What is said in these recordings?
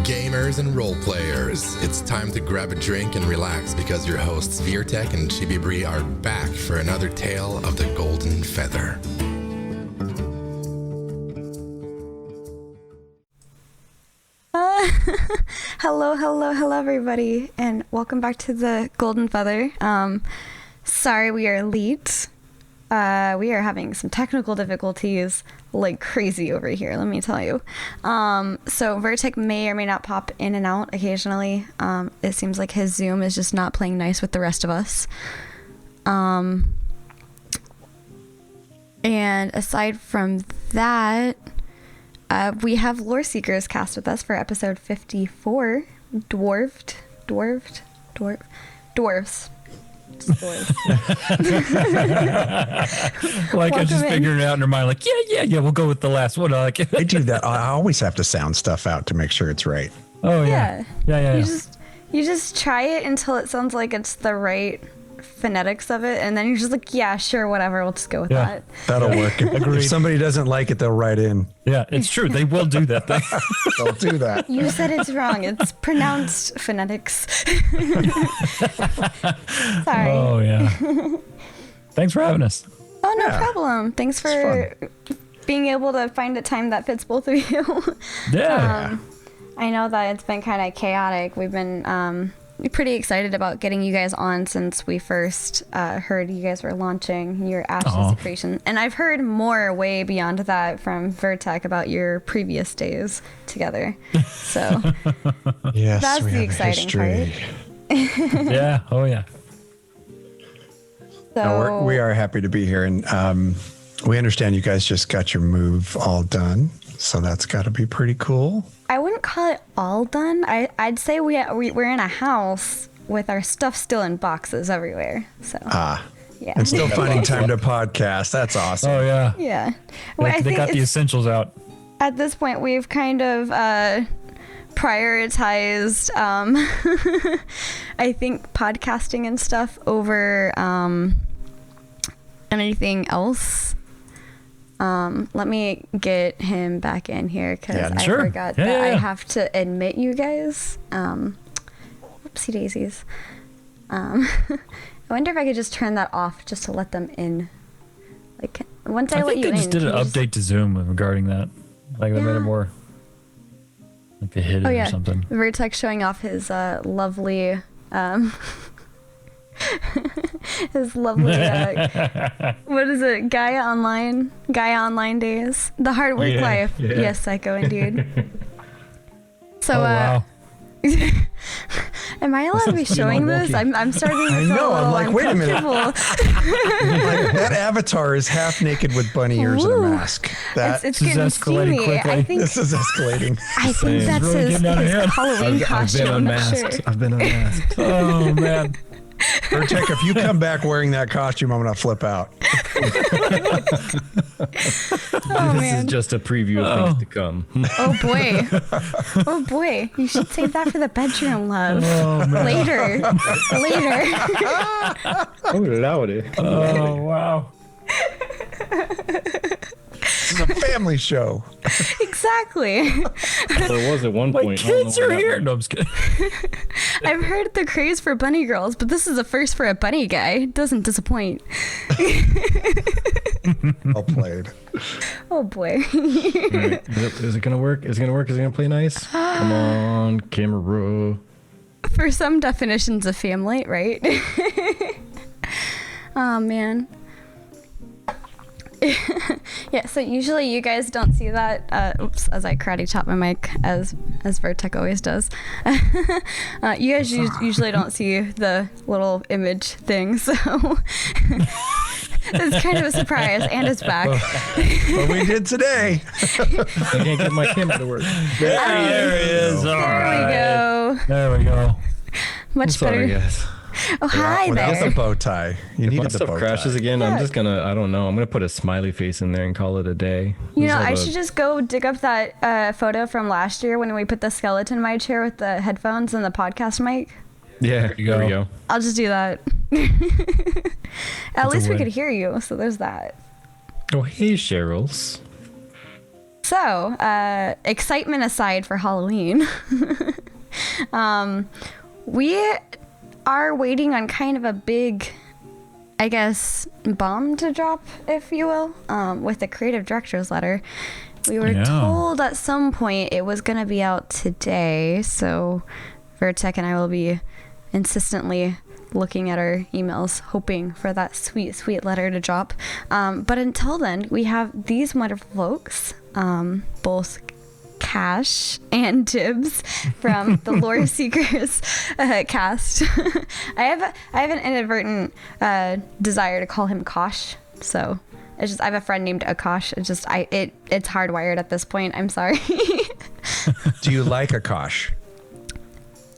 Gamers and role players, it's time to grab a drink and relax because your hosts Virtek and Chibibri are back for another tale of the Golden Feather. Hello everybody, and welcome back to the Golden Feather. Sorry we are late. We are having some technical difficulties like crazy over here, let me tell you. So Virtek may or may not pop in and out occasionally. It seems like his Zoom is just not playing nice with the rest of us. And aside from that, we have LoreseekersCast with us for episode 54, Dwarved. Dwarves. Like I just figured it out in her mind, like, yeah, we'll go with the last one. I do that. I always have to sound stuff out to make sure it's right. Oh, yeah. You just try it until it sounds like it's the right phonetics of it, and then you're just like, yeah, sure, whatever, we'll just go with that. That'll work. If somebody doesn't like it, they'll write in. Yeah, it's true. They will do that. They'll do that. You said it's wrong. It's pronounced phonetics. Sorry. Oh, yeah. Thanks for having us. Oh, no problem. Thanks for being able to find a time that fits both of you. Yeah. I know that it's been kind of chaotic. We've been pretty excited about getting you guys on since we first heard you guys were launching your Ashes Creation. And I've heard more way beyond that from Virtek about your previous days together. So yes, that's the exciting part. Yeah. Oh, yeah. So no, we are happy to be here. And we understand you guys just got your move all done. So that's got to be pretty cool. I wouldn't call it all done. I'd say we're in a house with our stuff still in boxes everywhere. So yeah, and still finding time to podcast. That's awesome. Oh yeah, yeah. Well, they got the essentials out. At this point, we've kind of prioritized, I think, podcasting and stuff over anything else. Let me get him back in here because I forgot that I have to admit you guys. Whoopsie daisies. I wonder if I could just turn that off just to let them in. Like once I let you in. I think they just did an update to Zoom regarding that. Like they made it more like they hid it or something. Virtek showing off his lovely his lovely what is it, Gaia Online days, the hard work life. Yes, Psycho, indeed. So wow. Am I allowed to be showing this? I'm starting to feel I'm like, wait a minute. like, that avatar is half naked with bunny ears and a mask. It's getting steamy. I think this is escalating. I think that's really his Halloween costume. I've been unmasked. Oh man. Virtek, if you come back wearing that costume, I'm gonna flip out. This is just a preview of things to come. Oh boy, you should save that for the bedroom, love. Later. Oh lordy. Oh wow. This is a family show. Exactly. There was at one point. My kids are here. No, I'm just kidding. I've heard the craze for bunny girls, but this is a first for a bunny guy. It doesn't disappoint. Well played. Oh boy. Right. Is it gonna work? Is it gonna play nice? Come on, camera. For some definitions of family, right? Oh man. Yeah, so usually you guys don't see that. As I karate chop my mic, as Virtek always does. You guys usually don't see the little image thing, so it's kind of a surprise, and it's back. But we did today. I can't get my camera to work. There it is. There we go. Much better. Guys. Oh, hi there. Without the bow tie. You If my needed the stuff bow crashes tie. again, I'm just gonna, I don't know, I'm gonna put a smiley face in there and call it a day. You know, I should just go dig up that photo from last year when we put the skeleton in my chair with the headphones and the podcast mic. Yeah, there we go. I'll just do that. At least we could hear you, so there's that. Oh, hey, Cheryls. So, excitement aside for Halloween, we are waiting on kind of a big, I guess, bomb to drop, if you will, with the creative director's letter. We were told at some point it was going to be out today, so Vertec and I will be insistently looking at our emails, hoping for that sweet, sweet letter to drop. But until then, we have these wonderful folks, both Cash and Tibbs from the Lore Seekers cast. I have an inadvertent desire to call him Kosh, so it's just I have a friend named Akash. It's hardwired at this point. I'm sorry. Do you like Akash?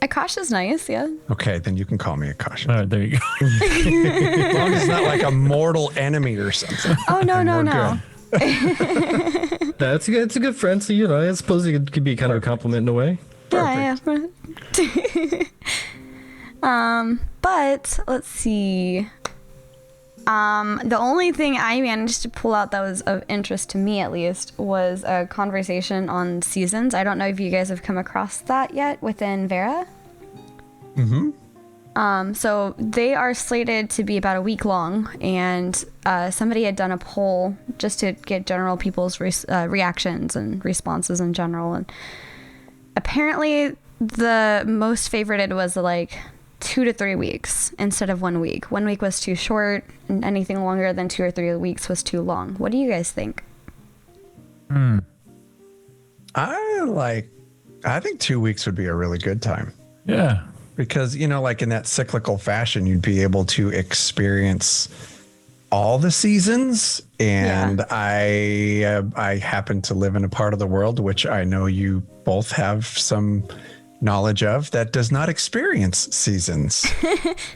Akash is nice, yeah. Okay, then you can call me Akash. All right, there you go. As long as it's not like a mortal enemy or something. Oh no. Good. That's good. It's a good friend. So I suppose it could be kind of a compliment in a way. Yeah. But let's see. The only thing I managed to pull out that was of interest to me, at least, was a conversation on seasons. I don't know if you guys have come across that yet within Vera. So they are slated to be about a week long, and somebody had done a poll just to get general people's reactions and responses in general. And apparently the most favorited was like 2 to 3 weeks instead of 1 week. 1 week was too short, and anything longer than 2 or 3 weeks was too long. What do you guys think? I think 2 weeks would be a really good time. Yeah. Because, like in that cyclical fashion, you'd be able to experience all the seasons. And I happen to live in a part of the world, which I know you both have some knowledge of, that does not experience seasons.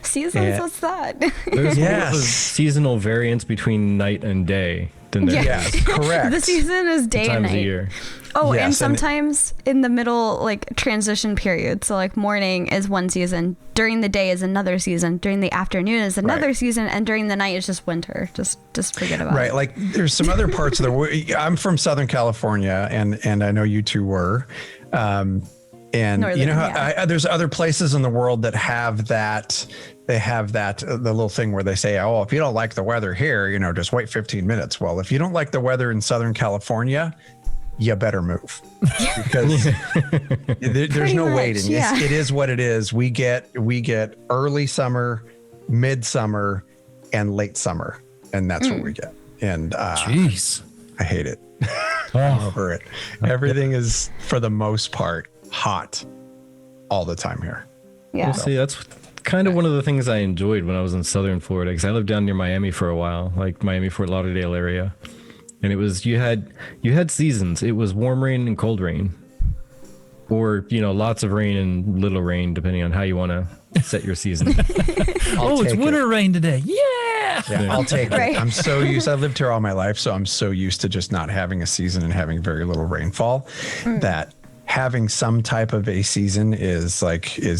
Seasons? What's that? There's more seasonal variance between night and day than there Yes, correct. The season is day and times night. a year. Oh, Yes, and sometimes in the middle, like transition period. So like morning is one season, during the day is another season, during the afternoon is another season, and during the night is just winter. Just forget about it. Right. Like there's some other parts of the world. I'm from Southern California, and I know you two were. And Northern, there's other places in the world that have that. They have the little thing where they say, oh, if you don't like the weather here, just wait 15 minutes. Well, if you don't like the weather in Southern California, you better move, because there's no waiting. Yeah. It is what it is. We get early summer, midsummer, and late summer, and that's what we get. And Jeez. I hate it. Oh. I'm over it. Everything is, for the most part, hot all the time here. Yeah. Well, see, that's kind of one of the things I enjoyed when I was in Southern Florida, because I lived down near Miami for a while, like Miami, Fort Lauderdale area. And it was, you had seasons. It was warm rain and cold rain, or, lots of rain and little rain, depending on how you want to set your season. It's winter rain today. Yeah. I'll take Right. it. I'm so used. I've lived here all my life, so I'm so used to just not having a season and having very little rainfall that having some type of a season is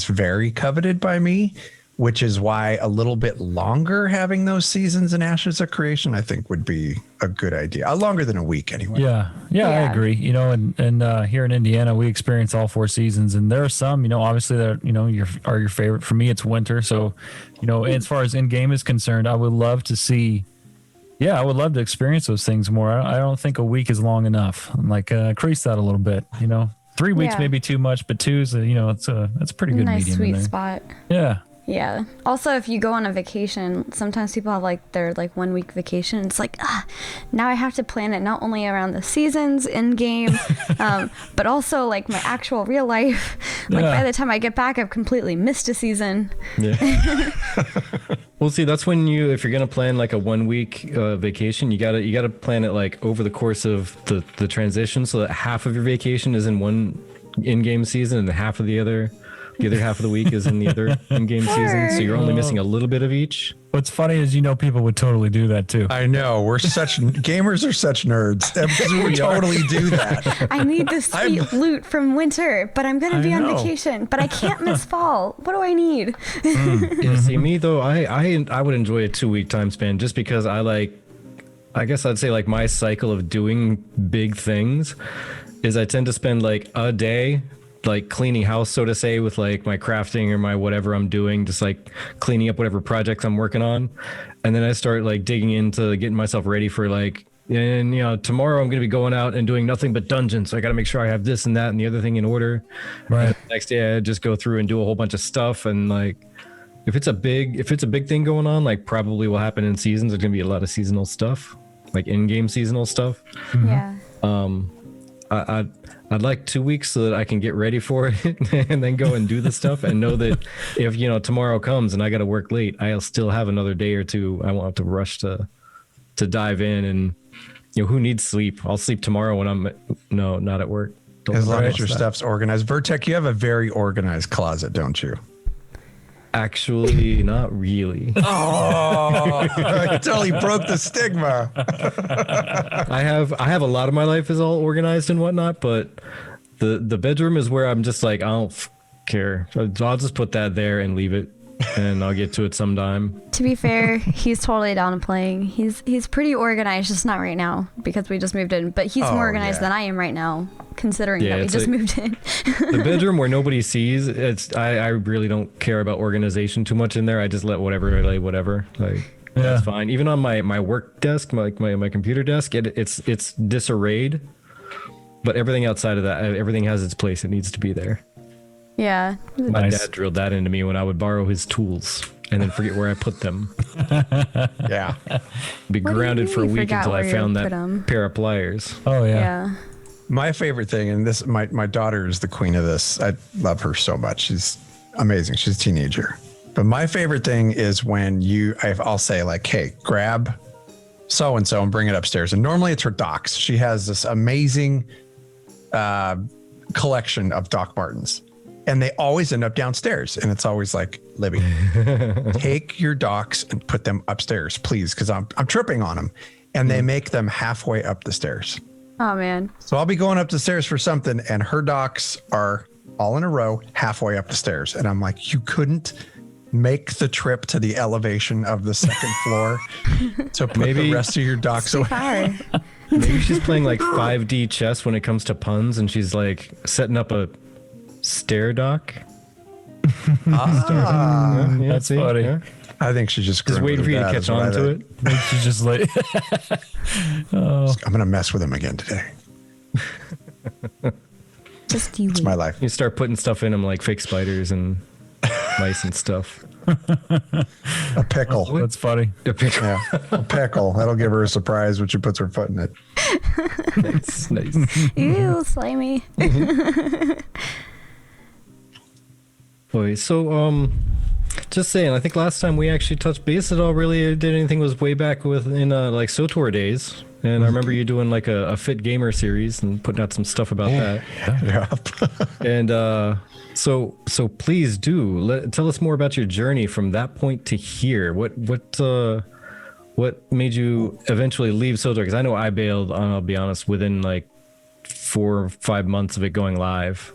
very coveted by me, which is why a little bit longer having those seasons in Ashes of Creation, I think, would be a good idea. Longer than a week, anyway. Yeah, I agree. And here in Indiana, we experience all 4 seasons, and there are some, obviously that are your favorite. For me, it's winter. So, as far as in game is concerned, I would love to see. Yeah, I would love to experience those things more. I don't think a week is long enough. I'm like increase that a little bit. 3 weeks may be too much, but 2 is it's a pretty good Nice medium. sweet in there. spot. Yeah. Yeah. Also, if you go on a vacation, sometimes people have their 1 week vacation. It's now I have to plan it not only around the seasons in game, but also my actual real life. By the time I get back, I've completely missed a season. Yeah. Well, see, that's when if you're gonna plan a 1 week vacation, you gotta plan it over the course of the transition, so that half of your vacation is in one in-game season and half of the other half of the week is in the other in-game season. So you're only missing a little bit of each. What's funny is people would totally do that too. I know. Gamers are such nerds. We would totally do that. I need the sweet loot from winter, but I'm going to be on vacation, but I can't miss fall. What do I need? Yeah, see, me though, I would enjoy a 2 week time span, just because I I guess I'd say like my cycle of doing big things is I tend to spend like a day like cleaning house, so to say, with like my crafting or my whatever I'm doing, just like cleaning up whatever projects I'm working on. And then I start like digging into getting myself ready for like, and you know, tomorrow I'm going to be going out and doing nothing but dungeons. So I got to make sure I have this and that and the other thing in order. Right. And the next day I just go through and do a whole bunch of stuff. And like, if it's a big thing going on, like probably will happen in seasons. There's going to be a lot of seasonal stuff, like in-game seasonal stuff. Yeah. I'd like 2 weeks so that I can get ready for it and then go and do the stuff and know that if, you know, tomorrow comes and I got to work late, I'll still have another day or two. I won't have to rush to dive in. And, you know, who needs sleep? I'll sleep tomorrow when I'm not at work. As long as your stuff's organized. Vertec, you have a very organized closet, don't you? Actually, not really. Oh, I totally broke the stigma. I have a lot of my life is all organized and whatnot, but the bedroom is where I'm just like, I don't care. I'll just put that there and leave it, and I'll get to it sometime. To be fair, he's totally down to playing. He's pretty organized, just not right now because we just moved in. But he's more organized than I am right now, considering that we just moved in. The bedroom where nobody sees, I really don't care about organization too much in there. I just let whatever lay whatever. Like that's fine. Even on my work desk, my computer desk, it's disarrayed. But everything outside of that, everything has its place. It needs to be there. Yeah. My dad drilled that into me when I would borrow his tools and then forget where I put them. Yeah. Be What do you grounded mean for a you week forgot until I where you found put that 'em? pair of pliers. Oh yeah. Yeah. My favorite thing, and this, my daughter is the queen of this. I love her so much. She's amazing. She's a teenager. But my favorite thing is when I'll say like, hey, grab so-and-so and bring it upstairs. And normally it's her docs. She has this amazing collection of Doc Martens. And they always end up downstairs. And it's always like, Libby, take your docs and put them upstairs, please, because I'm tripping on them. And they make them halfway up the stairs. Oh man. So I'll be going up the stairs for something, and her docs are all in a row halfway up the stairs. And I'm like, you couldn't make the trip to the elevation of the second floor to put the rest of your docs away. Fire. Maybe she's playing like 5D chess when it comes to puns, and she's like setting up a stair dock. That's funny. Yeah. I think she's just Waiting for you to catch on to it. She's just like, I'm going to mess with him again today. Just you. It's my life. You start putting stuff in them like fake spiders and mice and stuff. A pickle. that's funny. A pickle. Yeah, a pickle. That'll give her a surprise when she puts her foot in it. Nice. Ew, slimy. Boy, so just saying, I think last time we actually touched base at all really did anything was way back in like SOTOR days. And I remember you doing like a Fit Gamer series and putting out some stuff about that. Yeah. And so please tell us more about your journey from that point to here. What made you eventually leave SOTOR? Because I know I bailed, I'll be honest, within like 4 or 5 months of it going live.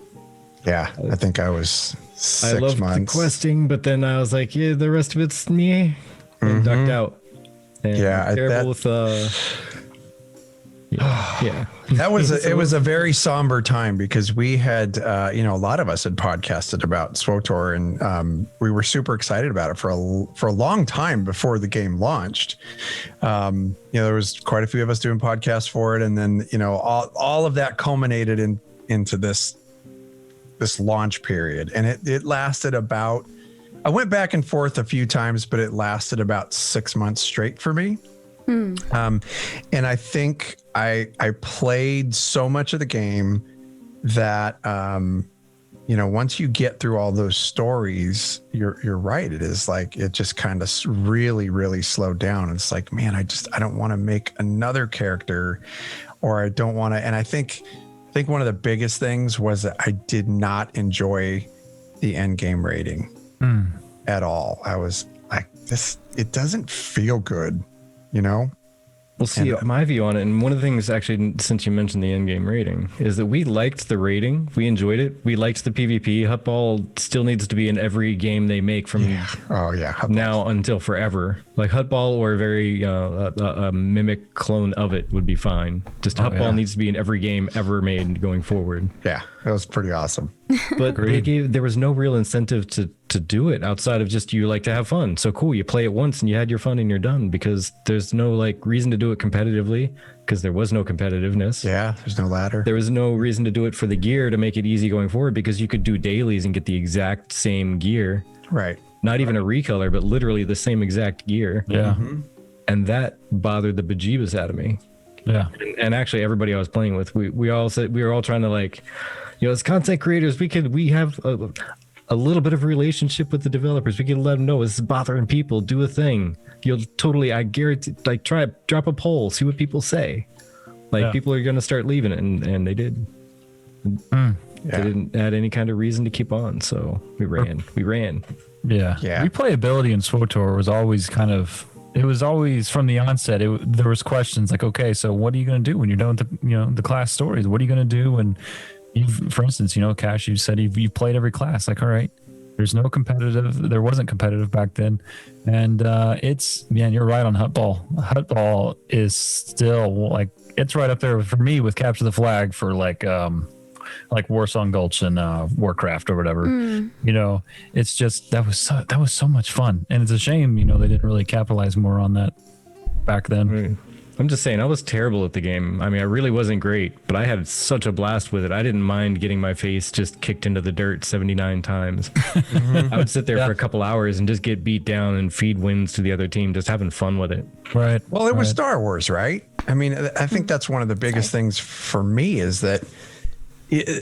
Yeah, I think I was 6 I loved months. the questing, but then I was like, yeah, the rest of it's me. And ducked out. And Yeah, I'm terrible with yeah. That was it was a very somber time because we had a lot of us had podcasted about SWTOR, and we were super excited about it for a long time before the game launched. There was quite a few of us doing podcasts for it, and then all of that culminated into this launch period, and it lasted about. I went back and forth a few times, but it lasted about 6 months straight for me. And I think I played so much of the game that, once you get through all those stories, you're right. It is like, it just kind of really, really slowed down. It's like, man, I don't want to make another character, or I don't want to. And I think one of the biggest things was that I did not enjoy the end game rating at all. I was like, it doesn't feel good. Well, see, my view on it, and one of the things actually, since you mentioned the in-game rating, is that we liked the rating. We enjoyed it. We liked the PvP. Hutball still needs to be in every game they make from now until forever. Like Hutball or a mimic clone of it would be fine. Just Hutball needs to be in every game ever made going forward. Yeah, that was pretty awesome. But there was no real incentive to do it outside of just you like to have fun. So cool, you play it once and you had your fun and you're done, because there's no like reason to do it competitively, because there was no competitiveness. Yeah, there's no ladder. There was no reason to do it for the gear to make it easy going forward, because you could do dailies and get the exact same gear. Right. Not even a recolor, but literally the same exact gear. Yeah. And that bothered the bejeebus out of me. Yeah. And actually everybody I was playing with, we all said, we were all trying to like, as content creators, we have a little bit of a relationship with the developers. We can let them know this is bothering people. Do a thing. You'll totally, I guarantee, like drop a poll, see what people say. Like people are going to start leaving it, and they did. They didn't add any kind of reason to keep on, so we ran. Yeah. Replayability in SWTOR was always it was always from the onset. There was questions like, okay, so what are you going to do when you're done with the class stories? What are you going to do when for instance, Cash, you said you played every class. Like, all right, there wasn't competitive back then. And you're right on Hutball. Hutball is still like, it's right up there for me with Capture the Flag for like Warsong Gulch and Warcraft or whatever. It's just, that was so much fun. And it's a shame, they didn't really capitalize more on that back then. I'm just saying, I was terrible at the game. I mean, I really wasn't great, but I had such a blast with it. I didn't mind getting my face just kicked into the dirt 79 times. I would sit there for a couple hours and just get beat down and feed wins to the other team, just having fun with it. Right. Well, it was Star Wars, right? I mean, I think that's one of the biggest things for me is that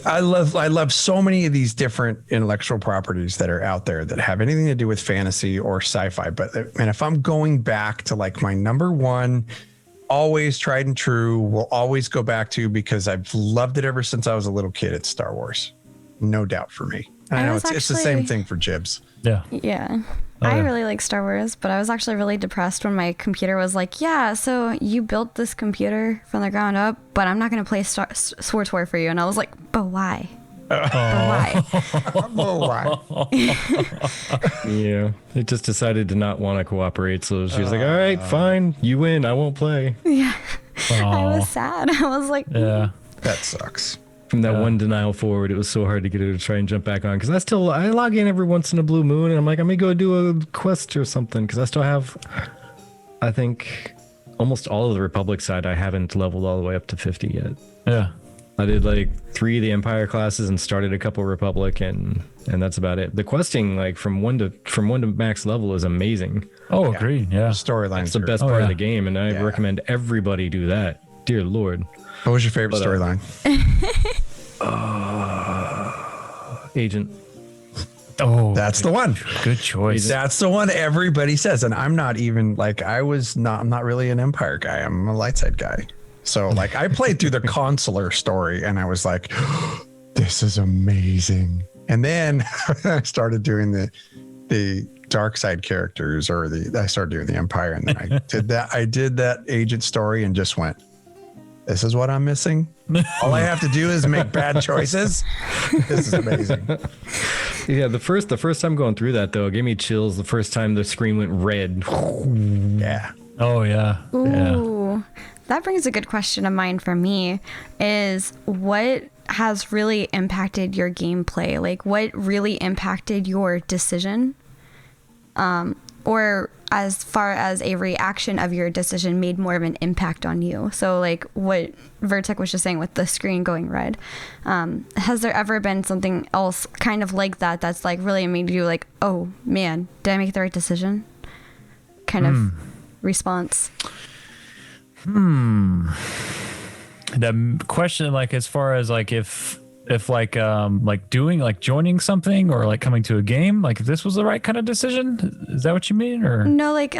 I love so many of these different intellectual properties that are out there that have anything to do with fantasy or sci-fi. But if I'm going back to like my number one, always tried and true, will always go back to, because I've loved it ever since I was a little kid, it's Star Wars. No doubt for me. I know it's the same thing for Jibs. Yeah. I really like Star Wars, but I was actually really depressed when my computer was like, so you built this computer from the ground up, but I'm not going to play SWTOR for you. And I was like, but why? But why? Yeah, it just decided to not want to cooperate, so she was like, all right, fine, you win, I won't play. Yeah. I was sad. I was like, that sucks. From that one denial forward, it was so hard to get her to try and jump back on, because I log in every once in a blue moon and I'm like, I'm gonna go do a quest or something, because I still have, I think, almost all of the Republic side I haven't leveled all the way up to 50 yet. I did like 3 of the Empire classes and started a couple Republic, and that's about it. The questing, like from one to max level, is amazing. Oh, agreed. Yeah. Storyline. It's the best part of the game, and I recommend everybody do that. Dear Lord. What was your favorite storyline? Agent. Oh, that's the one. Good choice. That's the one everybody says, and I'm not even like I'm not really an Empire guy. I'm a light side guy. So like I played through the consular story and I was like, this is amazing. And then I started doing the dark side characters, or I started doing the Empire, and then I did that agent story and just went, this is what I'm missing. All I have to do is make bad choices. This is amazing. Yeah, the first time going through that though, it gave me chills the first time the screen went red. Yeah. Oh yeah. Ooh. That brings a good question of mine for me, is what has really impacted your gameplay? Like, what really impacted your decision? Or as far as a reaction of your decision made more of an impact on you. So like what Vertec was just saying with the screen going red. Has there ever been something else kind of like that that's like really made you like, oh man, did I make the right decision? Kind of response. The question, like, as far as like if like doing, like joining something or like coming to a game, like if this was the right kind of decision, is that what you mean? Or no, like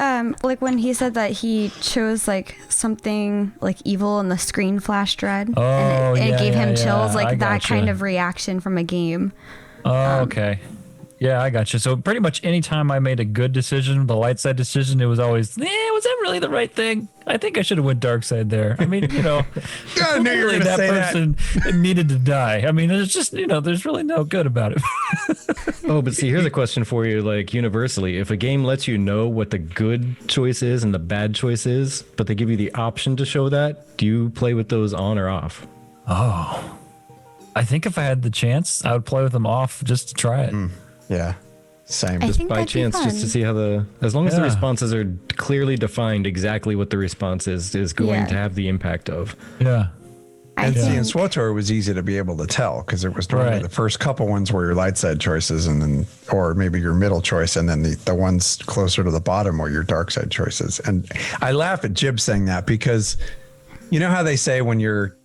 when he said that he chose like something like evil and the screen flashed red, and it gave him chills, like that kind of reaction from a game. Okay. Yeah, I got you. So pretty much anytime I made a good decision, the light side decision, it was always, was that really the right thing? I think I should have went dark side there. I mean, I knew you were really gonna that say person needed to die. I mean, there's just, there's really no good about it. Oh, but see, here's a question for you, like universally. If a game lets you know what the good choice is and the bad choice is, but they give you the option to show that, do you play with those on or off? Oh, I think if I had the chance, I would play with them off just to try it. Yeah, same. I Just think by that'd be chance, just to fun. see how as long as the Yeah. responses are clearly defined, exactly what the response is going Yeah. to have the impact of. Yeah. I And see, in think SWTOR, it was easy to be able to tell because it was normally Right. the first couple ones were your light side choices, and then, or maybe your middle choice, and then the ones closer to the bottom were your dark side choices. And I laugh at Jib saying that because you know how they say when you're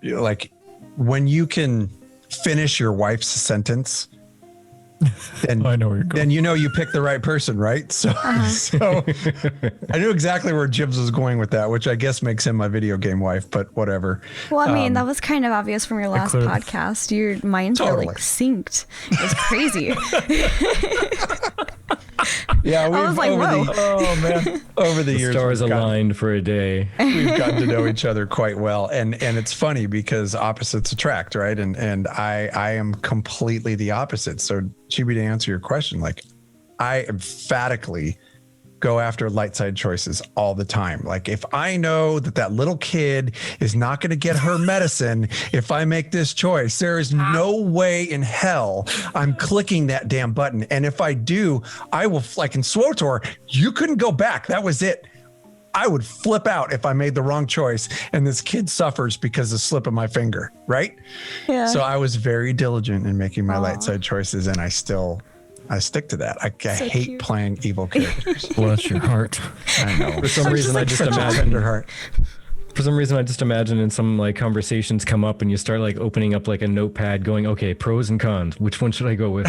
like, when you can finish your wife's sentence, then I know where you're going. then you pick the right person, right? So, so I knew exactly where Jibs was going with that, which I guess makes him my video game wife, but whatever. well, I mean, that was kind of obvious from your last clearly- podcast. Your minds were Totally. like synced. It was crazy. Yeah, we've was like, whoa. Oh, man. over the The years stars we've gotten- aligned for a day. we've gotten to know each other quite well, and it's funny because opposites attract, right? And I am completely the opposite. So Chibi, to answer your question, like I emphatically go after light side choices all the time. Like if I know that little kid is not going to get her medicine if I make this choice, there is no way in hell I'm clicking that damn button. And if I do, I will, like in SWTOR, you couldn't go back. That was it. I would flip out if I made the wrong choice and this kid suffers because of the slip of my finger, right? Yeah. So I was very diligent in making my light side choices, and I stick to that. I hate cute. playing evil characters. Bless your heart. I know. For some reason, I just Such a imagine. tender heart. For some reason, I just imagine in some like conversations come up and you start like opening up like a notepad, going, "Okay, pros and cons. Which one should I go with?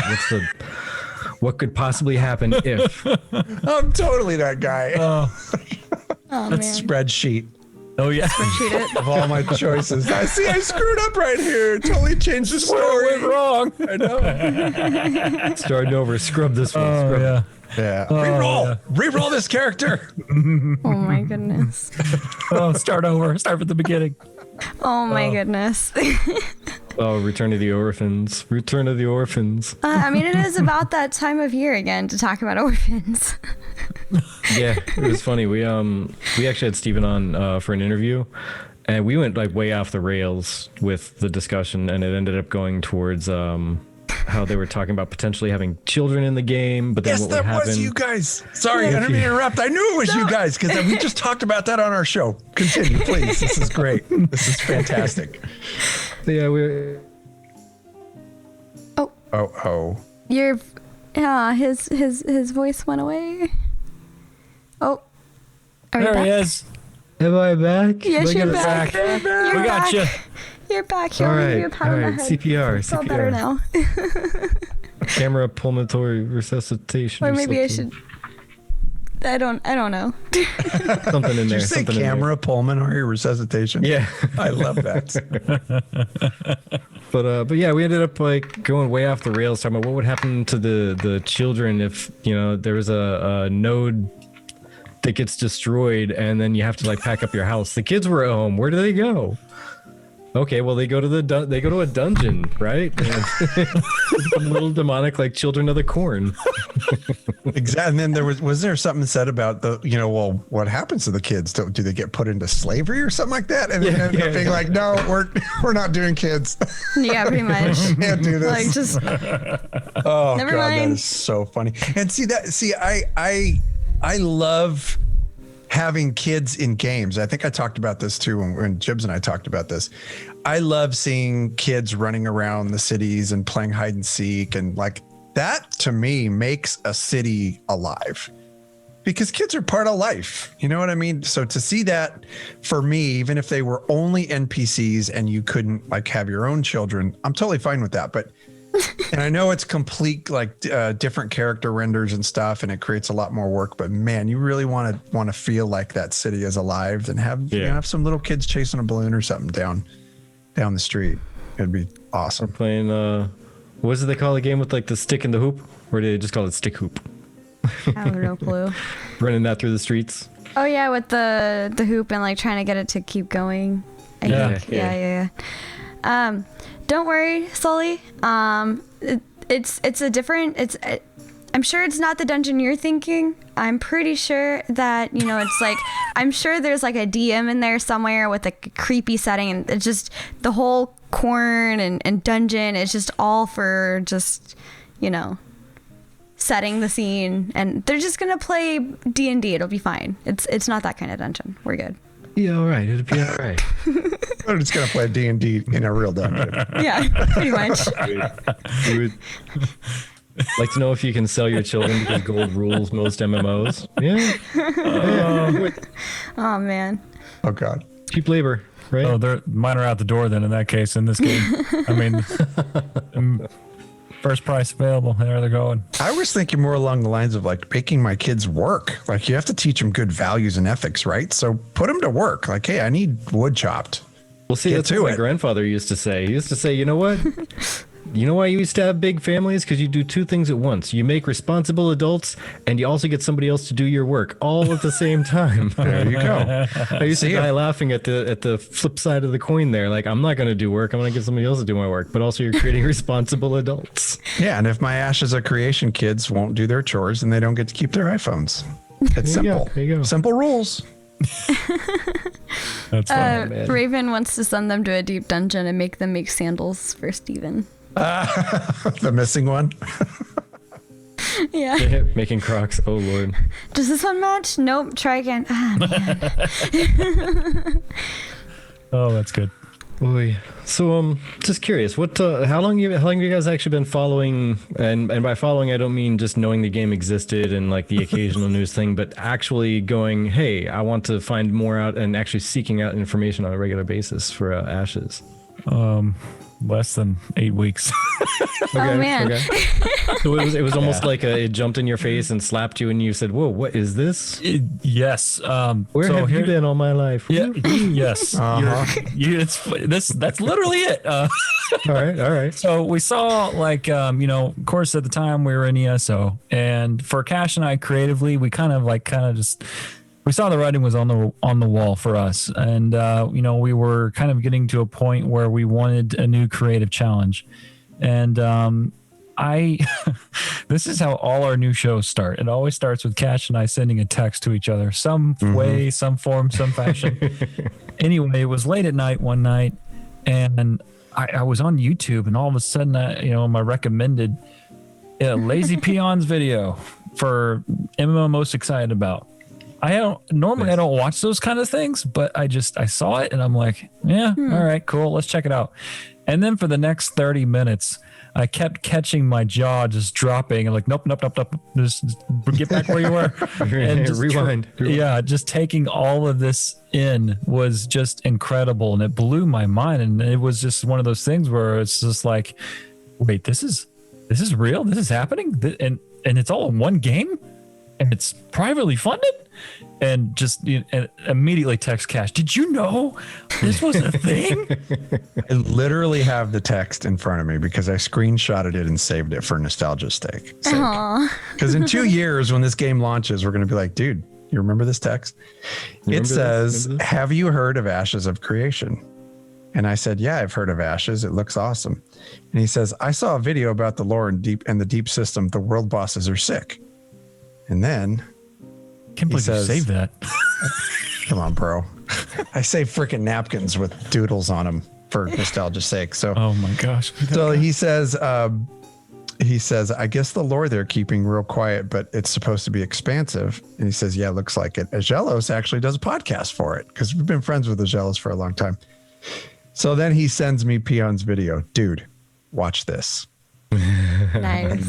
What could possibly happen if?" I'm totally that guy. Oh, That man. spreadsheet Oh, yeah. Shoot it. of all my choices. I screwed up right here. Totally changed the story. wrong. I know. Starting over, scrub this one. Oh, Scrub. yeah. Yeah. Reroll. Reroll this character. Oh my goodness. Oh, start over. Start from the beginning. Oh my goodness. Oh, Return of the Orphans. Return of the Orphans. I mean, it is about that time of year again to talk about orphans. Yeah, it was funny. We actually had Steven on for an interview, and we went like way off the rails with the discussion, and it ended up going towards how they were talking about potentially having children in the game, but then Yes, what would that happen? was you guys. Sorry, I didn't mean to interrupt. I knew it was you guys because we just talked about that on our show. Continue, please. This is great. This is fantastic. Yeah, we. Oh. His voice went away. Oh. Are we There back? he is. Am I back? Yes, Am I you're gonna- back. You're We got back. you. You're back. Here, All I'll give right, you a pat on the head. CPR. It's all better now. Camera pulmonary resuscitation. Or maybe I something. should. I don't know. Something in Did there. you say something in there. camera pulmonary resuscitation? Yeah. I love that. But yeah, we ended up like going way off the rails talking about what would happen to the children if there was a node that gets destroyed and then you have to like pack up your house. The kids were at home. Where do they go? Okay, well they go to they go to a dungeon, right? Some little demonic like children of the corn. Exactly. And then there was there something said about well, what happens to the kids? Do they get put into slavery or something like that? And then ended up being like, no, we're not doing kids. Yeah, pretty much. Can't do this. Like just Oh Never God, that mind. is so funny. And I love having kids in games. I think I talked about this too when Jibs and I talked about this. I love seeing kids running around the cities and playing hide and seek, and like that to me makes a city alive. Because kids are part of life. You know what I mean? So to see that for me, even if they were only NPCs and you couldn't like have your own children, I'm totally fine with that. But and I know it's complete like different character renders and stuff, and it creates a lot more work. But man, you really want to feel like that city is alive and have some little kids chasing a balloon or something down the street. It'd be awesome. Playing What is it they call the game with like the stick and the hoop? Or do they just call it stick hoop? I have no clue. Running that through the streets. Oh yeah, with the hoop and like trying to get it to keep going. I think. Yeah. Don't worry, Sully. It's a different. I'm sure it's not the dungeon you're thinking. I'm pretty sure that it's like I'm sure there's like a DM in there somewhere with a creepy setting, and it's just the whole corn and dungeon is just all for just setting the scene, and they're just gonna play D&D. It'll be fine. It's not that kind of dungeon. We're good. Yeah, all right. It'll be all right. We're just gonna play D&D in a real dungeon. Yeah, pretty much. You would like to know if you can sell your children because gold rules most MMOs. Yeah. Oh man. Oh God. Cheap labor, right? Oh, mine are out the door then in that case in this game. I mean, first price available. There they're going. I was thinking more along the lines of like making my kids work. Like you have to teach them good values and ethics, right? So put them to work. Like, hey, I need wood chopped. Well, see, that's what my grandfather used to say. He used to say, you know what? You know why you used to have big families? Because you do two things at once. You make responsible adults, and you also get somebody else to do your work all at the same time. There you go. I used to die laughing at the flip side of the coin there. Like, I'm not going to do work. I'm going to get somebody else to do my work. But also, you're creating responsible adults. Yeah, and if my Ashes of Creation kids won't do their chores, then they don't get to keep their iPhones. It's simple. There you go. Simple rules. That's fun. Raven wants to send them to a deep dungeon and make them make sandals for Steven. The missing one. Yeah. Making Crocs. Oh, Lord. Does this one match? Nope. Try again. Ah, man. Oh, that's good. Boy. So, just curious, what, how long have you guys actually been following? And by following, I don't mean just knowing the game existed and like the occasional news thing, but actually going, hey, I want to find more out and actually seeking out information on a regular basis for Ashes. Less than 8 weeks. Oh man. Okay. So it was almost like it jumped in your face and slapped you, and you said, "Whoa, what is this?" Yes. Where have you been all my life? Yeah. Yes. That's literally it. All right. So we saw of course at the time we were in ESO, and for Cash and I creatively, we kind of just. We saw the writing was on the wall for us, and we were kind of getting to a point where we wanted a new creative challenge, and this is how all our new shows start. It always starts with Cash and I sending a text to each other, some way, some form, some fashion. Anyway, it was late at night one night, and I was on YouTube, and all of a sudden, my recommended Lazy Peons video for MMO I'm most excited about. I don't watch those kind of things, but I saw it and I'm like, yeah, all right, cool. Let's check it out. And then for the next 30 minutes, I kept catching my jaw just dropping and like, nope. Just get back where you were. And just rewind. Yeah. Just taking all of this in was just incredible. And it blew my mind. And it was just one of those things where it's just like, wait, this is real. This is happening. And it's all in one game. And it's privately funded, and just and immediately text Cash. Did you know this was a thing? I literally have the text in front of me because I screenshotted it and saved it for nostalgia's sake. Because in 2 years, when this game launches, we're going to be like, dude, you remember this text? It says, have you heard of Ashes of Creation? And I said, yeah, I've heard of Ashes. It looks awesome. And he says, I saw a video about the lore and the deep system. The world bosses are sick. And then Can't believe you saved that. Come on, bro. I save freaking napkins with doodles on them for nostalgia's sake. So, oh my gosh. So he says, I guess the lore they're keeping real quiet, but it's supposed to be expansive. And he says, yeah, looks like it. Agelos actually does a podcast for it because we've been friends with Agelos for a long time. So then he sends me Peon's video. Dude, watch this. Nice.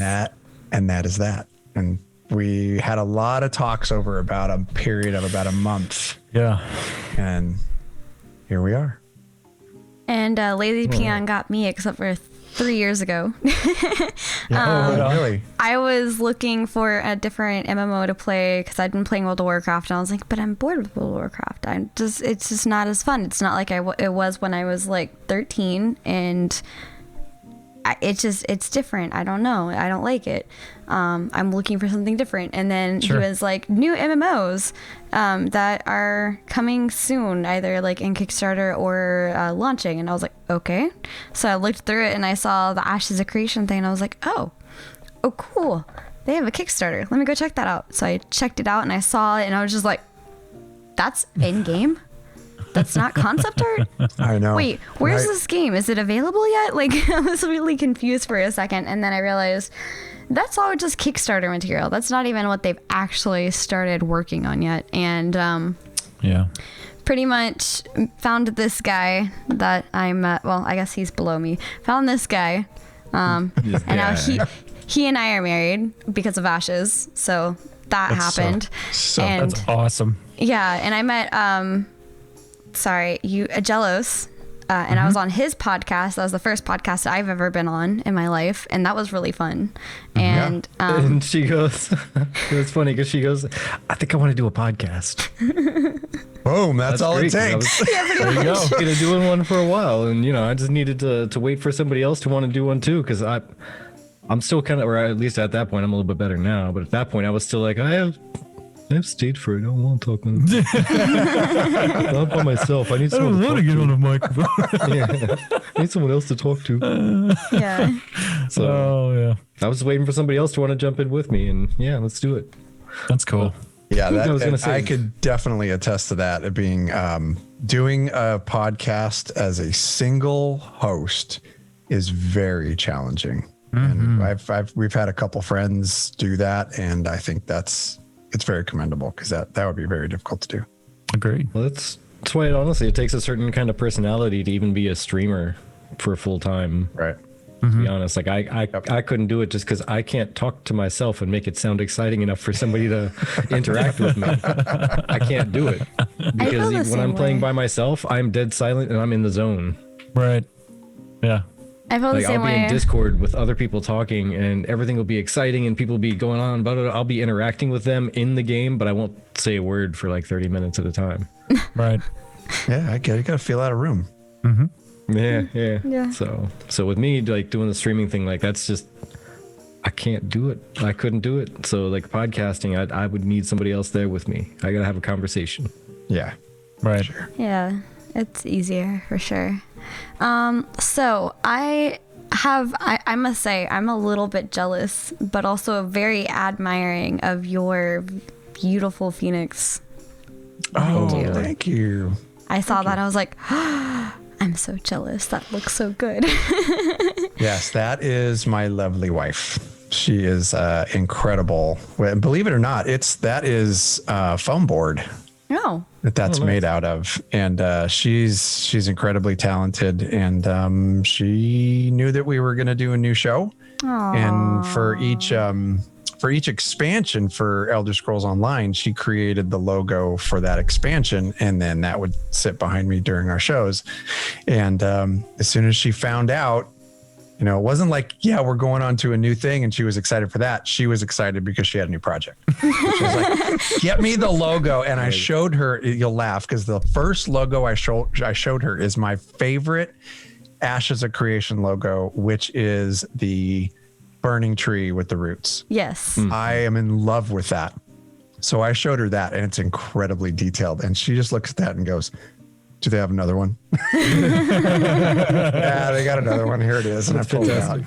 And that is that. And we had a lot of talks over about a period of about a month. Yeah. And here we are. And Lazy Peon got me, except for 3 years ago. Really? I was looking for a different MMO to play because I'd been playing World of Warcraft, and I was like, but I'm bored with World of Warcraft. It's just not as fun. It's not like it was when I was like 13, and it's different. I don't know. I don't like it. I'm looking for something different. And then Sure. he was like, new MMOs that are coming soon, either like in Kickstarter or launching. And I was like, okay. So I looked through it and I saw the Ashes of Creation thing and I was like, oh cool. They have a Kickstarter. Let me go check that out. So I checked it out and I saw it and I was just like, that's in game? That's not concept art? I know. Wait, where's Right. this game? Is it available yet? Like, I was really confused for a second, and then I realized that's all just Kickstarter material. That's not even what they've actually started working on yet. And Yeah. pretty much found this guy that I'm well, I guess he's below me. Found this guy, and now he and I are married because of Ashes. So that happened. And That's awesome. yeah, and I met Jellos, and I was on his podcast. That was the first podcast I've ever been on in my life, and that was really fun. And And she goes, it was funny because she goes, I think I want to do a podcast. Boom. That's all great, it 'cause I takes. was- There you go. gonna doing one for a while, and I just needed to wait for somebody else to want to do one too, because I'm still kind of, or at least at that point I'm a little bit better now, but at that point I was still like, I have stage fright. I don't want to talk on not by myself. I need I someone don't want to get on a microphone. Yeah. I need someone else to talk to. yeah, So Oh yeah, I was waiting for somebody else to want to jump in with me, and yeah, let's do it. that's cool. Yeah, I was gonna say- I could definitely attest to that. It being doing a podcast as a single host is very challenging, and we've had a couple friends do that, and I think it's very commendable because that would be very difficult to do. Agreed. Well, that's why honestly it takes a certain kind of personality to even be a streamer for full time. Right. To be honest, like I couldn't do it just because I can't talk to myself and make it sound exciting enough for somebody to interact with me. I can't do it because the when same I'm playing way. by myself, I'm dead silent and I'm in the zone. Right. Yeah. I feel the Like same I'll be way. in Discord with other people talking, and everything will be exciting, and people will be going on about it. I'll be interacting with them in the game, but I won't say a word for like 30 minutes at a time. Right. Yeah, I get it. You got to feel out of room. Yeah. So with me, like doing the streaming thing, like that's just, I can't do it. I couldn't do it. So like podcasting, I would need somebody else there with me. I gotta have a conversation. Yeah. Right. Yeah, it's easier for sure. So I must say I'm a little bit jealous, but also very admiring of your beautiful Phoenix. Oh, do. thank you. I saw that. I was like, I'm so jealous. That looks so good. Yes, that is my lovely wife. She is incredible. Well, believe it or not, that is foam board Oh, that's made out of, and she's incredibly talented. And she knew that we were going to do a new show, and for each expansion for Elder Scrolls Online, she created the logo for that expansion, and then that would sit behind me during our shows. And as soon as she found out, it wasn't like, yeah, we're going on to a new thing, and she was excited for that. She was excited because she had a new project. She was like, get me the logo. And I showed her, you'll laugh, because the first logo I showed her is my favorite Ashes of Creation logo, which is the burning tree with the roots. yes. I am in love with that. So I showed her that, and it's incredibly detailed. And she just looks at that and goes, do they have another one? Yeah, they got another one. Here it is. And I pulled it out.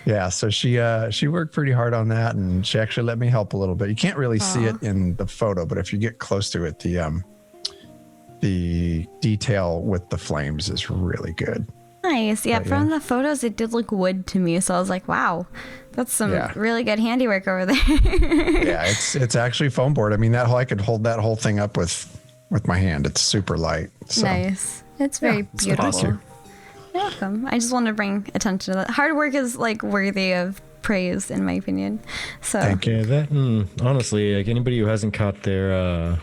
Yeah. So she worked pretty hard on that, and she actually let me help a little bit. You can't really see it in the photo, but if you get close to it, the detail with the flames is really good. Nice. Yeah, from the photos, it did look wood to me. So I was like, wow, that's some really good handiwork over there. Yeah, it's actually foam board. I mean, I could hold that whole thing up with my hand. It's super light. So. Nice. It's very beautiful. thank you. You're welcome. I just want to bring attention to that. Hard work is like worthy of praise, in my opinion. So Thank you. Yeah, that honestly, like anybody who hasn't caught their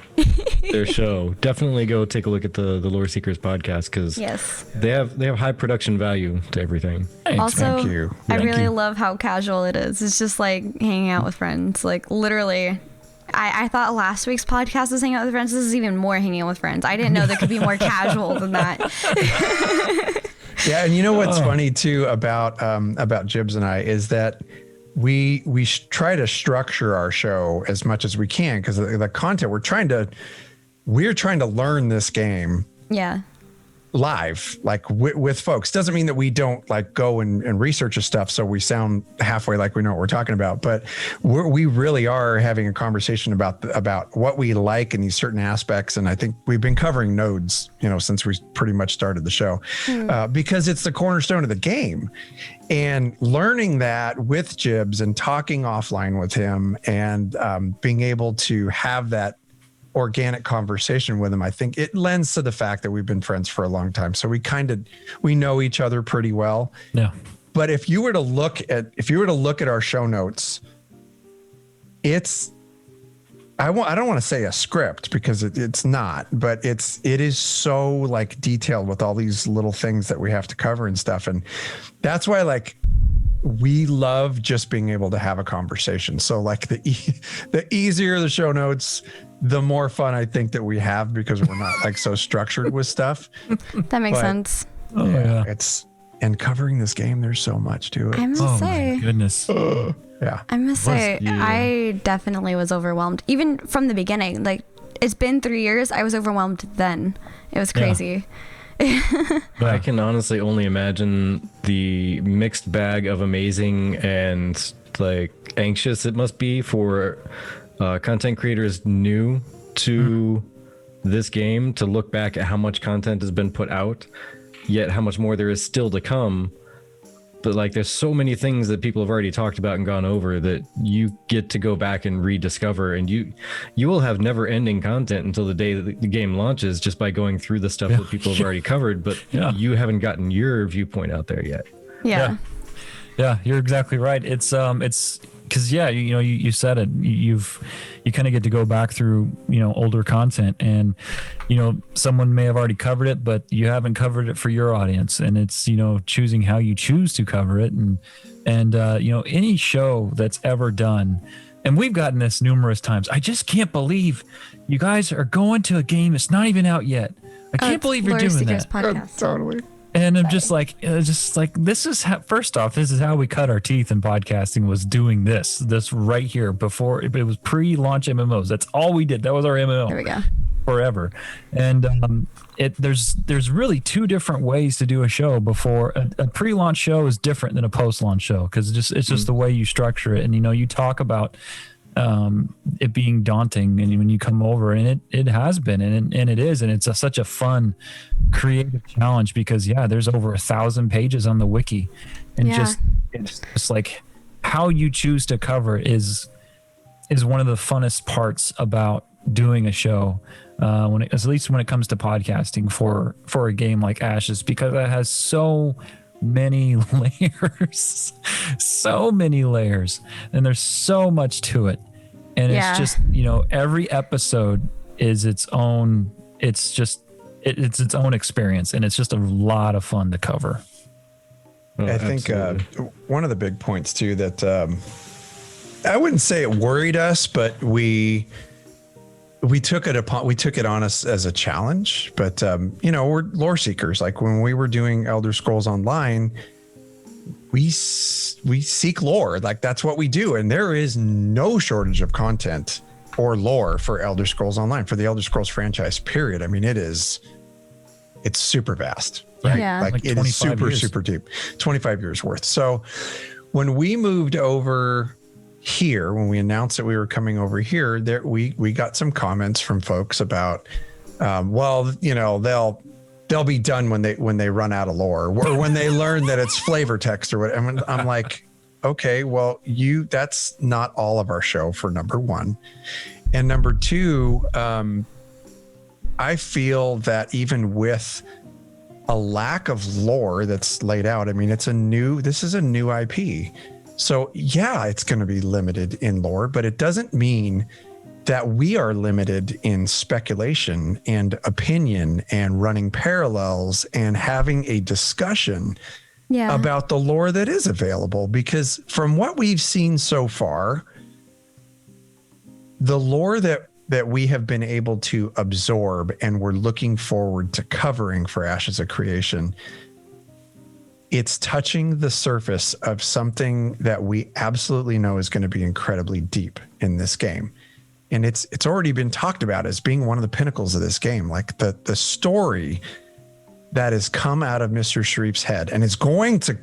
show, definitely go take a look at the Lore Seekers podcast, because yes. they have high production value to everything. Thanks. Also, Thank you. I Thank really you. love how casual it is. It's just like hanging out with friends. Like literally, I thought last week's podcast was hanging out with friends. This is even more hanging out with friends. I didn't know there could be more casual than that. Yeah, and you know what's funny too about Jibs and I is that we try to structure our show as much as we can because the content we're trying to learn this game Yeah. live, like with folks. Doesn't mean that we don't like go and research this stuff so we sound halfway like we know what we're talking about, but we really are having a conversation about what we like in these certain aspects. And I think we've been covering nodes, since we pretty much started the show, because it's the cornerstone of the game. And learning that with Jibs and talking offline with him and being able to have that organic conversation with him, I think it lends to the fact that we've been friends for a long time. So we know each other pretty well. Yeah. But if you were to look at our show notes, I don't want to say a script because it's not, but it is so like detailed with all these little things that we have to cover and stuff. And that's why we love just being able to have a conversation. So like the easier the show notes, the more fun I think that we have because we're not like so structured with stuff. That makes sense. Oh yeah. And covering this game, there's so much to it. I must Oh say. my goodness. Yeah. I must say, I definitely was overwhelmed. Even from the beginning. Like, it's been 3 years. I was overwhelmed then. It was crazy. I can honestly only imagine the mixed bag of amazing and like anxious it must be for content creators new to this game to look back at how much content has been put out, yet how much more there is still to come. But like there's so many things that people have already talked about and gone over that you get to go back and rediscover, and you will have never ending content until the day that the game launches just by going through the stuff that people have already covered, but you haven't gotten your viewpoint out there yet. Yeah, you're exactly right. It's because you said it. You kind of get to go back through older content, and someone may have already covered it, but you haven't covered it for your audience, and it's choosing how you choose to cover it, and any show that's ever done. And we've gotten this numerous times. I just can't believe you guys are going to a game that's not even out yet. I can't believe you're doing that. Podcast. Totally. And I'm just like, this is how, first off, this is how we cut our teeth in podcasting, was doing this right here before it was pre-launch MMOs. That's all we did. That was our MMO. There we go. Forever. And there's really two different ways to do a show. Before a pre-launch show is different than a post-launch show because it's just the way you structure it. And you talk about it being daunting, and when you come over, and it has been, and it is, and it's such a fun creative challenge because there's over 1,000 pages on the wiki, and it's just like how you choose to cover is one of the funnest parts about doing a show, at least when it comes to podcasting for a game like Ashes, because it has so many layers, and there's so much to it. And it's just, every episode is its own, it's its own experience, and it's just a lot of fun to cover. I think one of the big points too that I wouldn't say it worried us, but we took it on us as a challenge. But we're lore seekers. Like when we were doing Elder Scrolls Online, we seek lore. Like that's what we do, and there is no shortage of content or lore for Elder Scrolls Online, for the Elder Scrolls franchise, period. I mean, it's super vast, right? Yeah. Like it is super deep. 25 years worth. So when we moved over here, when we announced that we were coming over here, there we got some comments from folks about they'll be done when they run out of lore, or when they learn that it's flavor text or whatever. I'm like, okay, well, that's not all of our show, for number one. And number two, I feel that even with a lack of lore that's laid out, I mean, this is a new IP. So it's going to be limited in lore, but it doesn't mean that we are limited in speculation and opinion and running parallels and having a discussion about the lore that is available. Because from what we've seen so far, the lore that we have been able to absorb and we're looking forward to covering for Ashes of Creation it's touching the surface of something that we absolutely know is going to be incredibly deep in this game. And it's already been talked about as being one of the pinnacles of this game. Like the story that has come out of Mr. Sharif's head and is going to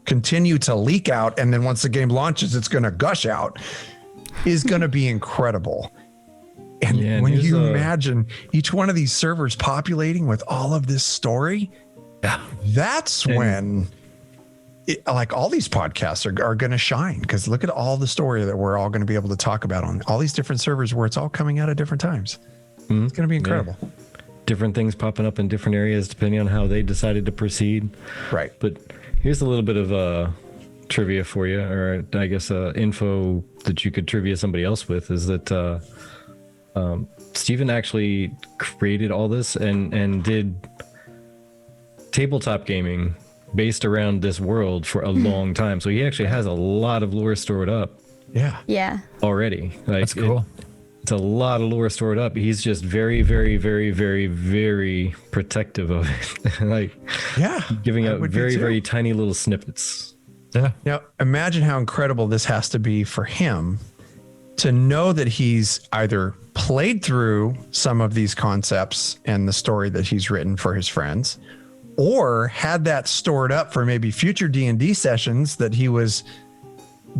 continue to leak out. And then once the game launches, it's going to gush out, is going to be incredible. And when you imagine each one of these servers populating with all of this story, that's when like all these podcasts are going to shine, because look at all the story that we're all going to be able to talk about on all these different servers where it's all coming out at different times. It's going to be incredible. Yeah. Different things popping up in different areas depending on how they decided to proceed. Right. But here's a little bit of trivia for you, or I guess info that you could trivia somebody else with, is that Steven actually created all this and did tabletop gaming based around this world for a long time. So he actually has a lot of lore stored up. Yeah. Already. Like, that's cool. It's a lot of lore stored up. He's just very, very, very, very, very protective of it. Like, giving out very, very tiny little snippets. Yeah. Now, imagine how incredible this has to be for him to know that he's either played through some of these concepts and the story that he's written for his friends, or had that stored up for maybe future D&D sessions that he was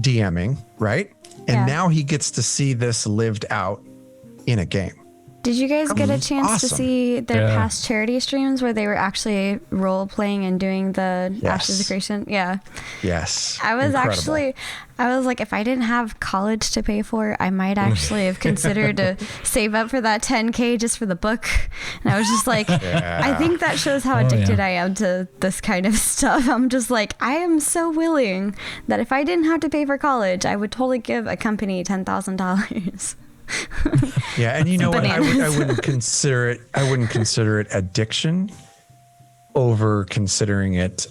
DMing, right? And now he gets to see this lived out in a game. Did you guys get a chance to see their past charity streams where they were actually role playing and doing the Ashes of Creation? Yeah. Yes. I was like, if I didn't have college to pay for, I might actually have considered to save up for that 10K just for the book. And I was just like, I think that shows how addicted I am to this kind of stuff. I'm just like, I am so willing that if I didn't have to pay for college, I would totally give a company $10,000. Yeah, and you know what? I wouldn't consider it addiction over considering it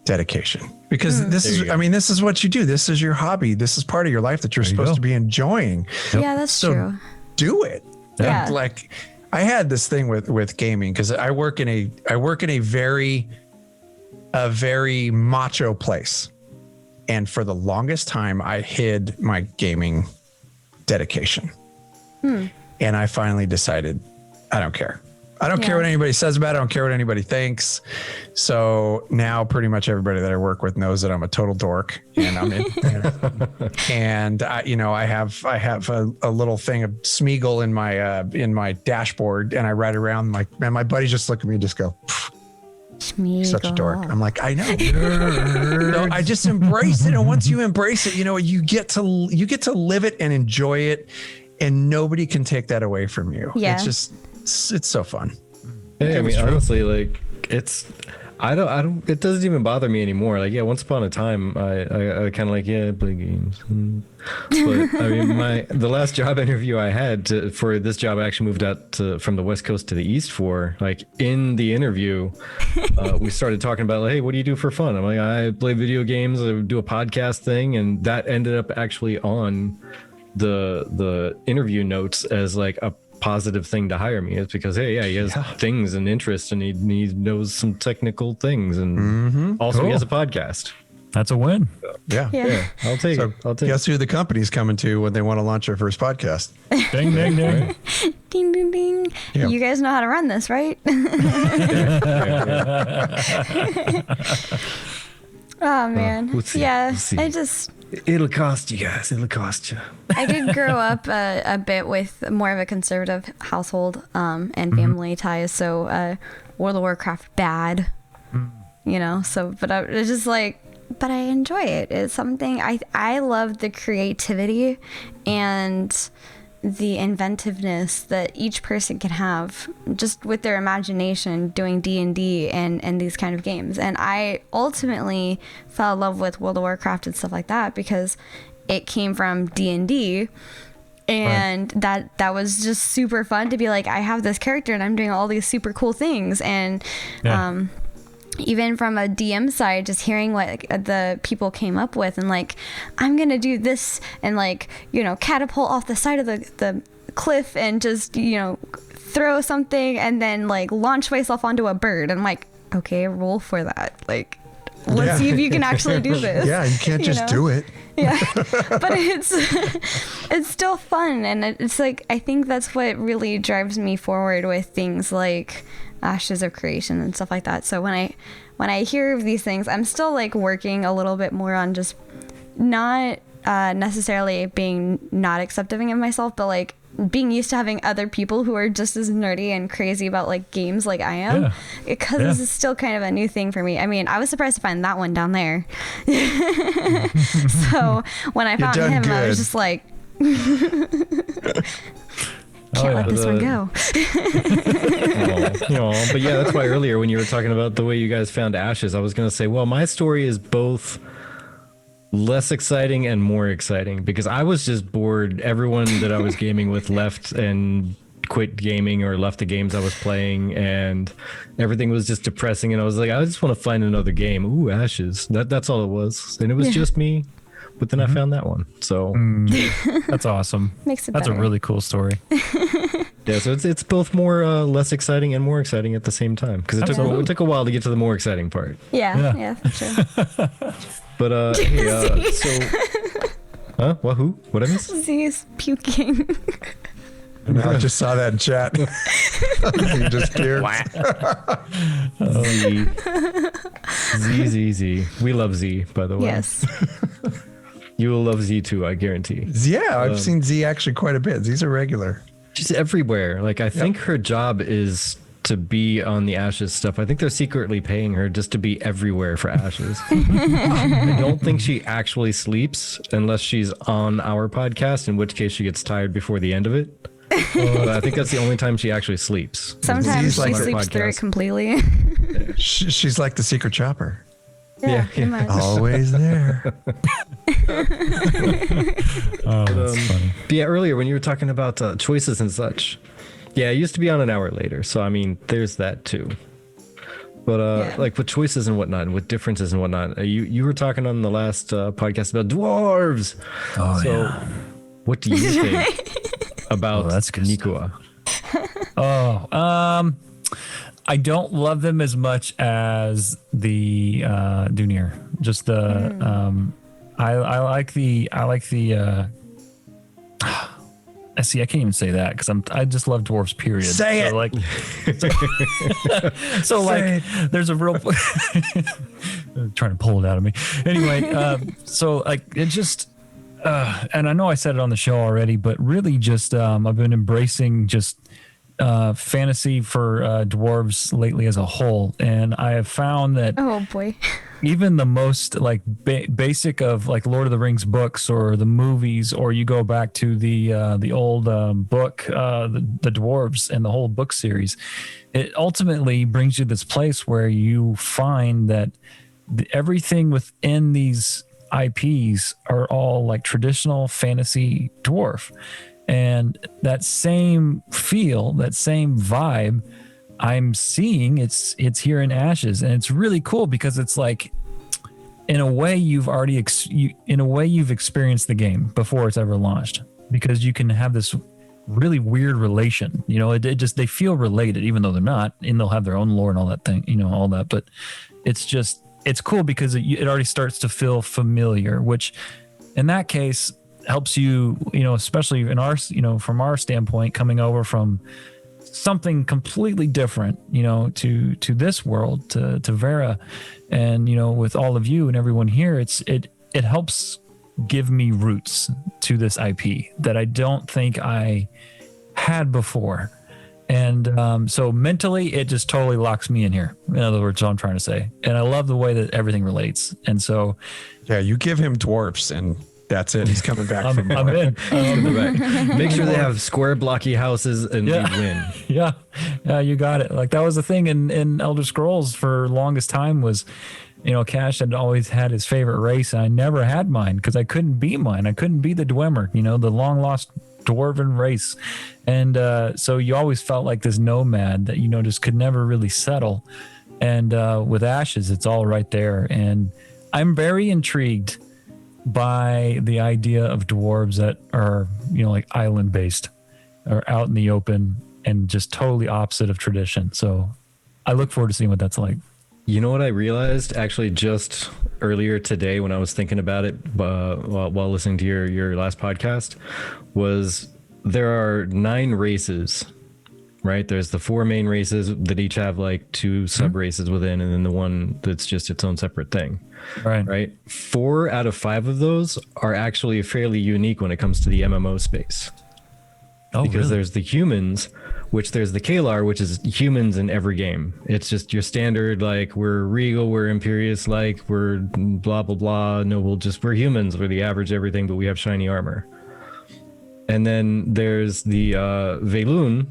dedication, because this is what you do. This is your hobby. This is part of your life that you're supposed to be enjoying. Yeah, that's true. Do it. Yeah. Like, I had this thing with gaming, because I work in a very macho place, and for the longest time I hid my gaming dedication. And I finally decided, I don't care. I don't care what anybody says about it. I don't care what anybody thinks. So now pretty much everybody that I work with knows that I'm a total dork, and I'm in, and I have a little thing of Smeagol in my dashboard, and I ride around, my buddies just look at me and just go, such a dork. I'm like, I know. So I just embrace it. And once you embrace it, you get to live it and enjoy it, and nobody can take that away from you. Yeah. It's just, it's so fun. Yeah, I mean, honestly, like, I don't, it doesn't even bother me anymore. Like, once upon a time, I kind of like, play games. But I mean, the last job interview I had for this job, I actually moved out from the West Coast to the East for. Like, in the interview, we started talking about, like, hey, what do you do for fun? I'm like, I play video games, I do a podcast thing, and that ended up actually on the interview notes as like a positive thing to hire me. It's because, hey, he has things and interests, and he knows some technical things, and also he has a podcast. That's a win. Yeah. I'll take it. Guess who the company's coming to when they want to launch their first podcast? Ding, ding, ding. Ding, ding, ding. Yeah. You guys know how to run this, right? Oh, man. Let's see. I just... It'll cost you guys. It'll cost you. I did grow up a bit with more of a conservative household and family ties. So World of Warcraft bad, so, but I was just like, but I enjoy it. It's something I love the creativity and the inventiveness that each person can have just with their imagination doing D&D and these kind of games. And I ultimately fell in love with World of Warcraft and stuff like that because it came from D&D, and that was just super fun to be like, I have this character and I'm doing all these super cool things. And even from a DM side, just hearing what the people came up with, and like, I'm gonna do this and like, catapult off the side of the cliff and just throw something and then like launch myself onto a bird, and like, okay, roll for that. Like, let's see if you can actually do this. Yeah, you can't just do it. Yeah, but it's still fun, and it's like, I think that's what really drives me forward with things like Ashes of Creation and stuff like that. So when I hear of these things, I'm still like working a little bit more on just not necessarily being not accepting of myself, but like being used to having other people who are just as nerdy and crazy about like games like I am, because this is still kind of a new thing for me. I mean, I was surprised to find that one down there. So when I found him, I was just like, can't let this one go. But yeah, that's why earlier when you were talking about the way you guys found Ashes, I was going to say, well, my story is both less exciting and more exciting, because I was just bored. Everyone that I was gaming with left and quit gaming or left the games I was playing, and everything was just depressing, and I was like, I just want to find another game. Ooh, Ashes. That's all it was. And it was just me. But then I found that one. So that's awesome. Makes it That's better. a really cool story. yeah, so it's both more less exciting and more exciting at the same time, because it took a while to get to the more exciting part. Yeah, for sure. But hey, so what? Who? What I miss? Z is puking. No, I just saw that in chat. He just appeared. Z. We love Z, by the way. Yes. You will love Z too, I guarantee. Yeah, I've seen Z actually quite a bit. Z's a regular. She's everywhere. Like, I think her job is to be on the Ashes stuff. I think they're secretly paying her just to be everywhere for Ashes. I don't think she actually sleeps unless she's on our podcast, in which case she gets tired before the end of it. But I think that's the only time she actually sleeps. Sometimes like she our sleeps through it completely. She's like the secret chopper. Yeah, pretty much. Always there. Oh, that's funny. But yeah, earlier when you were talking about choices and such, yeah, I used to be on an hour later. So, I mean, there's that too. But like with choices and whatnot, and with differences and whatnot, you were talking on the last podcast about dwarves. Oh, so yeah. what do you think about that's good Nikua? I don't love them as much as the Dunir. Just the I like the see, I can't even say that because I just love dwarves. Period. Say it. Like, so like, there's a real trying to pull it out of me. Anyway, so like it just, and I know I said it on the show already, but really just I've been embracing just fantasy for dwarves lately as a whole, and I have found that Oh boy. even the most like basic of like Lord of the Rings books or the movies, or you go back to the old book, the dwarves and the whole book series, it ultimately brings you this place where you find that everything within these IPs are all like traditional fantasy dwarf. And that same feel, that same vibe, I'm seeing it's here in Ashes, and it's really cool because it's like, in a way, you've already you've experienced the game before it's ever launched, because you can have this really weird relation. You know, it just, they feel related even though they're not, and they'll have their own lore and all that thing, you know, all that. But it's just, it's cool because it already starts to feel familiar, which in that case helps you, you know, especially in our, you know, from our standpoint, coming over from something completely different, you know, to this world, to Vera, and, you know, with all of you and everyone here, it helps give me roots to this IP that I don't think I had before. And so mentally, it just totally locks me in here. In other words, what I'm trying to say. And I love the way that everything relates. And so, Yeah, you give him dwarfs and that's it. He's coming back for more. I'm in. Make sure they have square blocky houses and we win. Yeah, you got it. Like that was the thing in Elder Scrolls for longest time was, you know, Cash had always had his favorite race, and I never had mine because I couldn't be mine. I couldn't be the Dwemer, you know, the long lost dwarven race. And so you always felt like this nomad that, you know, just could never really settle. And with Ashes, it's all right there. And I'm very intrigued by the idea of dwarves that are, you know, like island based or out in the open and just totally opposite of tradition. So I look forward to seeing what that's like. You know what I realized actually just earlier today when I was thinking about it while listening to your last podcast was there are 9 races, right? There's the 4 main races that each have like 2 sub races within, and then the one that's just its own separate thing. Right. 4 out of 5 of those are actually fairly unique when it comes to the MMO space. Oh, because really? there's the humans, which there's the Kalar, which is humans in every game. It's just your standard, like, we're regal, we're imperious, like, we're blah, blah, blah. No, we're humans. We're the average everything, but we have shiny armor. And then there's the Velun,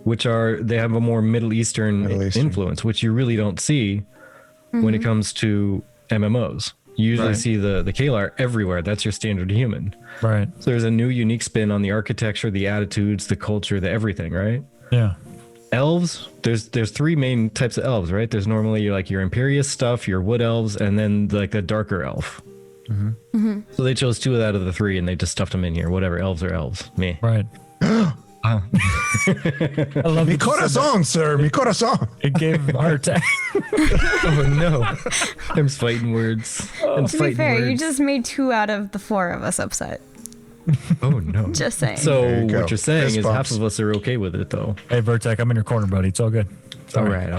which they have a more Middle Eastern influence, which you really don't see when it comes to MMOs. You usually see the Kalar everywhere. That's your standard human. Right. So there's a new unique spin on the architecture, the attitudes, the culture, the everything, right? Yeah. Elves, there's 3 main types of elves, right? There's normally your imperious stuff, your wood elves, and then like the darker elf. So they chose 2 out of the 3 and they just stuffed them in here. Whatever, elves are elves. Me. Right. I love Mi that you said that. corazón, sir. Mi corazón. It gave him a heart attack. Oh no. I'm fighting words. I'm To be fair, you just made 2 out of the 4 of us upset. Oh no. Just saying. So There you go. what you're saying Fist is bumps. half of us are okay with it though. Hey, Vertec, I'm in your corner, buddy. It's all good. It's All right.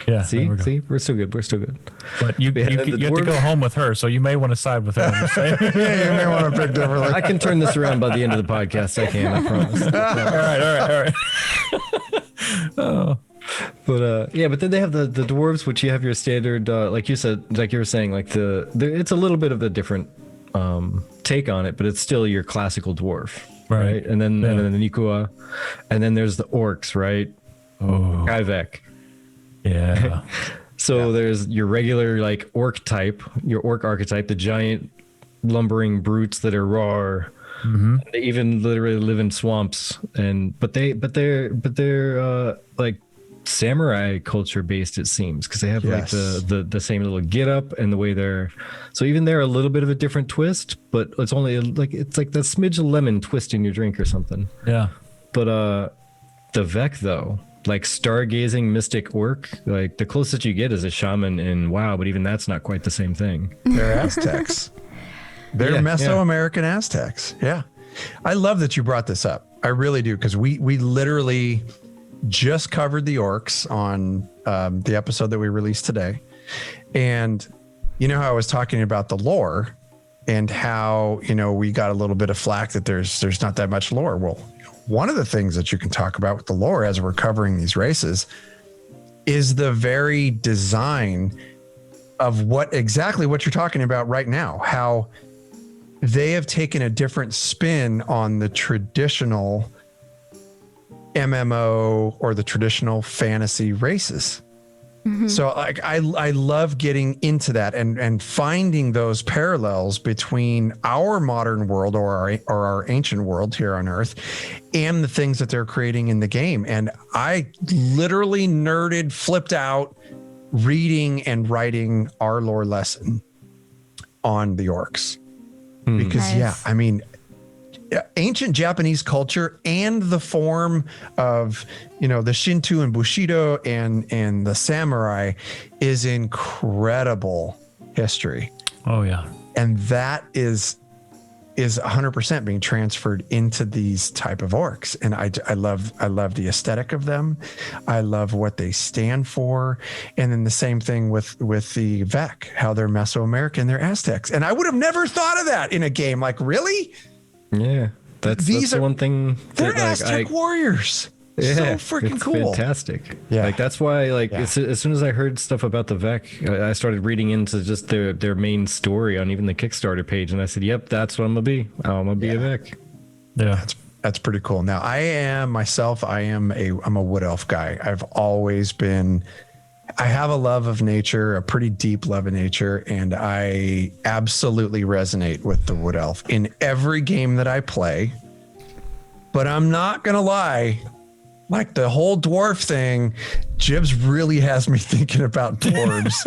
Yeah. See, there we go. we're still good. We're still good. But you Yeah, have the to go dwarves- home with her, so you may want to side with her. I'm just saying. Yeah, you may want to pick differently. I can turn this around by the end of the podcast. I can. I promise. all right. But yeah, but then they have the dwarves, which you have your standard, like you said, like you were saying, like it's a little bit of a different take on it, but it's still your classical dwarf, right? And then the Nikua, and then there's the orcs, right? Oh, Kaivek. yeah. So there's your regular like orc type, your orc archetype, the giant lumbering brutes that are raw. They even literally live in swamps, but they're like samurai culture based, it seems, because they have like the same little get up and the way so even they're a little bit of a different twist, but it's only like it's like the smidge of lemon twist in your drink or something. Yeah. But the Vec though, like stargazing mystic orc, like the closest you get is a shaman in WoW, but even that's not quite the same thing. They're Aztecs. They're Yeah, Mesoamerican Aztecs. Yeah. I love that you brought this up. I really do, because we literally just covered the orcs on the episode that we released today. And you know how I was talking about the lore and how, we got a little bit of flack that there's not that much lore. Well, one of the things that you can talk about with the lore as we're covering these races is the very design of exactly what you're talking about right now, how they have taken a different spin on the traditional MMO or the traditional fantasy races. So like I love getting into that and finding those parallels between our modern world or our ancient world here on Earth and the things that they're creating in the game. And I literally flipped out reading and writing our lore lesson on the orcs. Because Nice. ancient Japanese culture and the form of, the Shinto and Bushido and the samurai is incredible history. Oh, yeah. And that is 100% being transferred into these type of orcs. And I love the aesthetic of them. I love what they stand for. And then the same thing with the Vec, how they're Mesoamerican, they're Aztecs. And I would have never thought of that in a game. Like, really? Yeah, that's the one thing. They're that, Aztec warriors. Yeah, So freaking it's cool. Fantastic. Yeah. Like that's why Yeah. as soon as I heard stuff about the Vec, I started reading into just their main story on even the Kickstarter page, and I said, "Yep, that's what I'm gonna be. I'm gonna be a Vec." Yeah. That's pretty cool. Now I'm a wood elf guy. I've always been. I have a love of nature, a pretty deep love of nature, and I absolutely resonate with the wood elf in every game that I play. But I'm not gonna lie, like the whole dwarf thing, Jibs really has me thinking about dwarves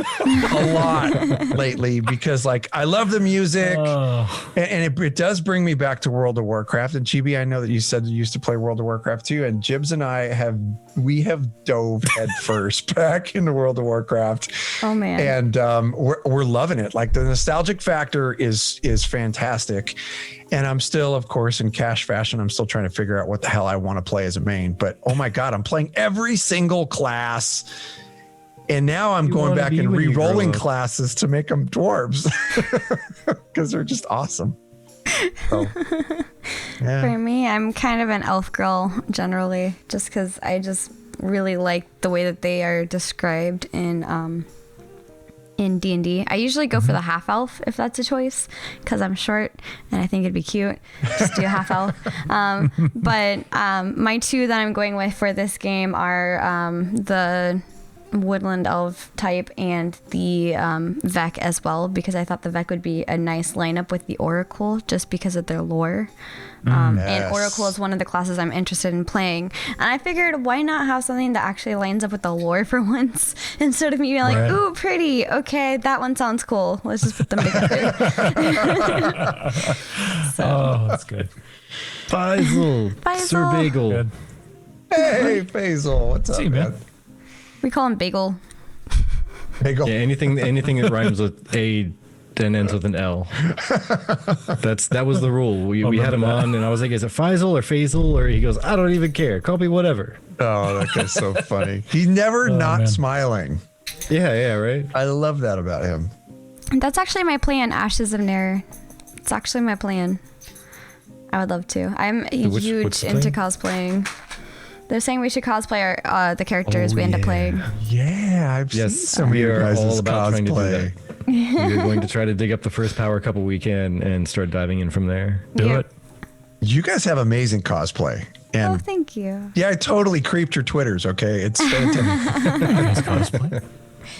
a lot lately because like I love the music and it does bring me back to World of Warcraft. And Chibi, I know that you said you used to play World of Warcraft too. And Jibs and I have dove head first back into World of Warcraft. Oh man. And we're loving it. Like the nostalgic factor is fantastic. And I'm still, of course, in cash fashion, I'm still trying to figure out what the hell I want to play as a main. But oh my God, I'm playing every single class. And now I'm going back and re-rolling classes to make them dwarves because they're just awesome. So, yeah. For me, I'm kind of an elf girl generally, just because I just really like the way that they are described in D&D. I usually go for the half elf if that's a choice because I'm short and I think it'd be cute. Just do half elf. But my two that I'm going with for this game are the woodland elf type and the Vec as well, because I thought the Vec would be a nice lineup with the Oracle just because of their lore. And Oracle is one of the classes I'm interested in playing. And I figured, why not have something that actually lines up with the lore for once instead of me being like, ooh, pretty. Okay, that one sounds cool. Let's just put them together. Oh, that's good. Faisal. Sir Bagel. Good. Hey, Faisal. What's up, man? We call him Bagel. Bagel. Yeah, anything that rhymes with A and ends with an L. That was the rule. We had him on, and I was like, "Is it Faisal or Faisal?" Or he goes, "I don't even care. Call me whatever." Oh, that guy's so funny. He's never smiling. Yeah, right. I love that about him. That's actually my plan, Ashes of Nair. It's actually my plan. I would love to. I'm huge into cosplaying. They're saying we should cosplay the characters we end up playing. Yeah, I've seen some of your guys' all about trying to do cosplay. that. We're going to try to dig up the first power couple we can and start diving in from there. Do it. You guys have amazing cosplay. And Oh, thank you. yeah, I totally creeped your Twitters, okay? It's fantastic. Cosplay.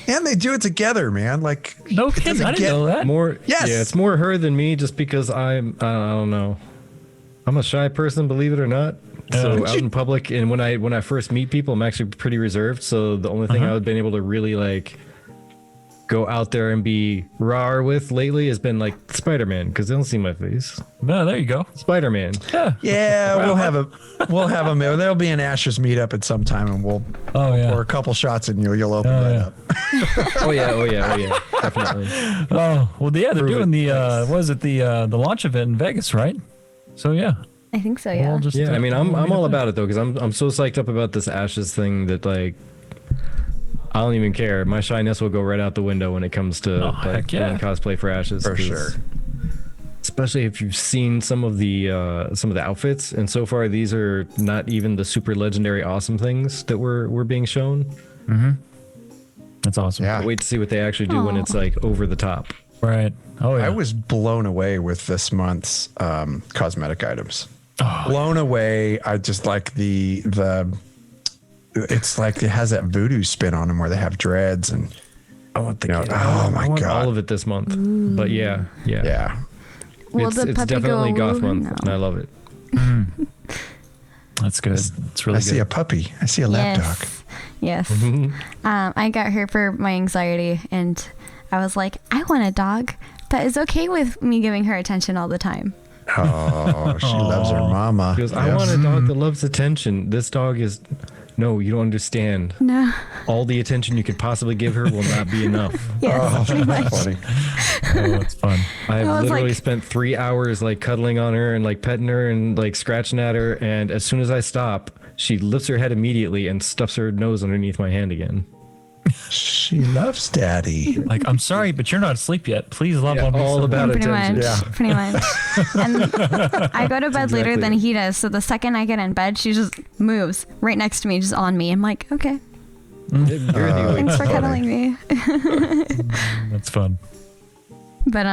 And they do it together, man. Like, No it kidding. doesn't I didn't know that. More, Yes. yeah, it's more her than me, just because I don't know. I'm a shy person, believe it or not. So out in public, and when I first meet people, I'm actually pretty reserved. So the only thing I've been able to really like go out there and be raw with lately has been like Spider-Man, because they don't see my face. No, there you go. Spider-Man. Yeah. yeah, we'll have a there'll be an Ashes meetup at some time, and we'll pour a couple shots in you'll open up. Oh yeah, definitely. Oh well, yeah. They're doing the Nice. the launch event in Vegas, right? So yeah. I think so, yeah. We'll just, Yeah, I mean, I'm we'll meet all up about it though, because I'm so psyched up about this Ashes thing that like I don't even care. My shyness will go right out the window when it comes to playing cosplay for Ashes. For sure. Especially if you've seen some of the outfits, and so far these are not even the super legendary awesome things that were being shown. Mm-hmm. That's awesome. Yeah. But wait to see what they actually do when it's like over the top. Right. Oh yeah. I was blown away with this month's cosmetic items. Oh, Blown away. I just like the it's like it has that voodoo spin on them where they have dreads and I want the oh my I want God. all of it this month. But yeah. Will It's the puppy definitely go goth woo? month, No. and I love it. that's good. It's really I good. see a puppy. I see a lapdog. Yes. I got her for my anxiety, and I was like, I want a dog that is okay with me giving her attention all the time. Oh, she loves her mama. Because I want a dog that loves attention. This dog is... No, you don't understand. No. All the attention you could possibly give her will not be enough. Yes, pretty much. Funny. Oh, it's fun. I've I was literally like- spent 3 hours like cuddling on her and like petting her and like scratching at her. And as soon as I stop, she lifts her head immediately and stuffs her nose underneath my hand again. She loves daddy. Like, I'm sorry, but you're not asleep yet. Please love on me. all some about more. it. Pretty attention. much. Yeah. Pretty much. And I go to bed later exactly than it. he does. So the second I get in bed, she just moves right next to me, just on me. I'm like, okay, You're the only- thanks for cuddling me. That's fun. But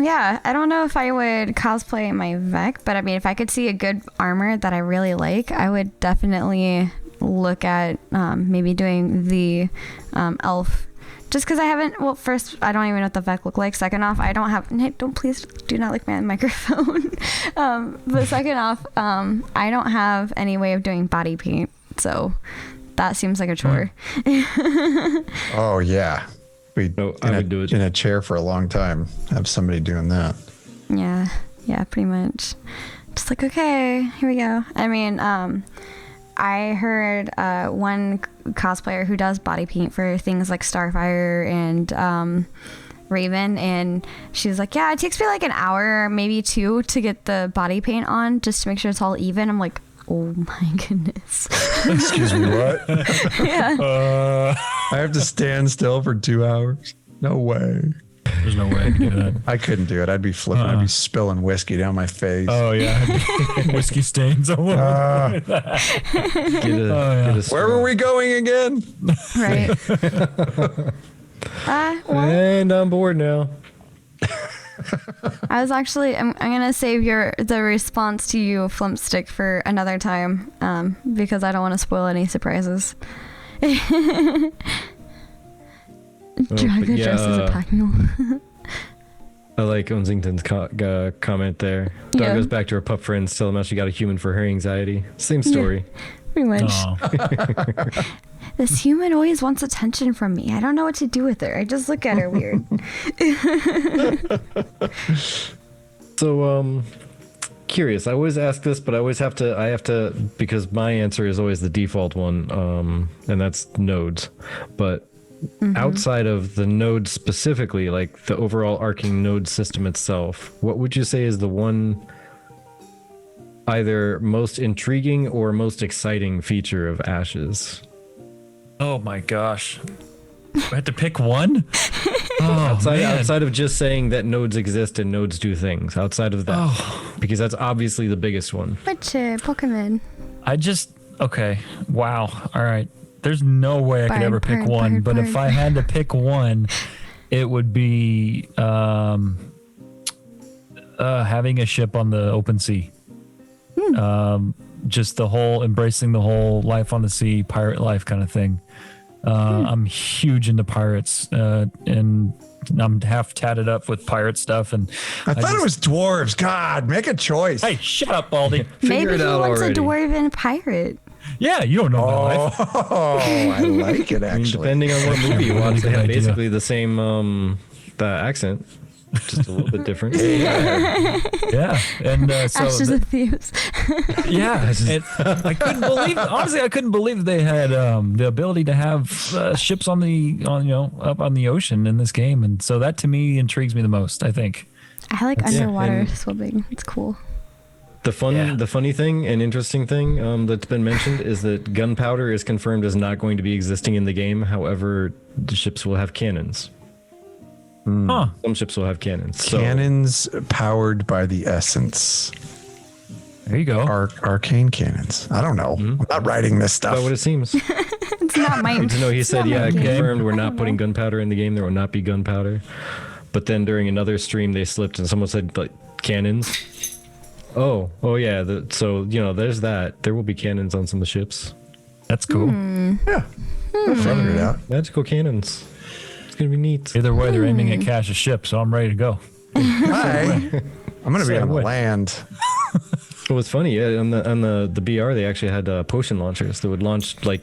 yeah, I don't know if I would cosplay my Vec, but I mean, if I could see a good armor that I really like, I would definitely look at maybe doing the elf. Just because I haven't, well, first, I don't even know what the Vec look like. Second off, I don't have, Nick, please do not lick my microphone. But second off, I don't have any way of doing body paint. So that seems like a chore. Oh yeah, I would do it in a chair for a long time. Have somebody doing that. Yeah, pretty much. Just like, okay, here we go. I mean, I heard one cosplayer who does body paint for things like Starfire and Raven, and she's like, yeah, it takes me like an hour, maybe 2, to get the body paint on, just to make sure it's all even. I'm like, oh my goodness. Excuse me, what? Yeah. I have to stand still for 2 hours? No way. There's no way I could do that. I couldn't do it. I'd be flipping. I'd be spilling whiskey down my face. Oh yeah, whiskey stains all over. Where were we going again? Right. Well, And I'm bored now. I was actually, I'm gonna save the response to you, Flimpstick, for another time, because I don't want to spoil any surprises. Draga dresses a Pac-Man. I like Onsington's comment there. Dog Yeah. goes back to her pup friends, tell them how she got a human for her anxiety. Same story. Pretty much. Oh. This human always wants attention from me. I don't know what to do with her. I just look at her weird. So, curious. I always ask this, but I have to, because my answer is always the default one, and that's nodes. But outside of the nodes specifically, like the overall arcing node system itself, what would you say is the one either most intriguing or most exciting feature of Ashes? Oh my gosh. I had to pick one? Oh, outside of just saying that nodes exist and nodes do things, outside of that, because that's obviously the biggest one. Which Pokemon? Okay. Wow. All right. There's no way I could ever pick one, but if I had to pick one, it would be having a ship on the open sea. Just embracing the whole life on the sea, pirate life kind of thing. I'm huge into pirates, and I'm half tatted up with pirate stuff. And I thought it was dwarves. God, make a choice. Hey, shut up, Baldy. Maybe he wants already. a dwarven pirate. Yeah, you don't know my life. Oh, I like it I mean, actually. depending on what movie you watch, they have Good idea. basically the same the accent, just a little bit different. Yeah, and so Ashes of Thieves. yeah, and I couldn't believe they had the ability to have ships up on the ocean in this game, and so that to me intrigues me the most. I think. I like underwater and- swimming. It's cool. The funny thing and interesting thing that's been mentioned is that gunpowder is confirmed as not going to be existing in the game. However, the ships will have cannons. Huh. Some ships will have cannons. So, Cannons powered by the essence. There you go. Arcane cannons. I don't know. I'm not writing this stuff. about what it seems. It's not mine. No, he said, not yeah, my game. confirmed we're not putting gunpowder in the game. There will not be gunpowder. But then during another stream, they slipped and someone said, like, cannons. Oh yeah. So, there's that. There will be cannons on some of the ships. That's cool. Yeah. We'll figure it out. Magical cannons. It's going to be neat. Either way, they're aiming at cash a ship, so I'm ready to go. Hi. I'm going to be Say on the what? land. It was funny. Yeah, on the BR, they actually had potion launchers that would launch like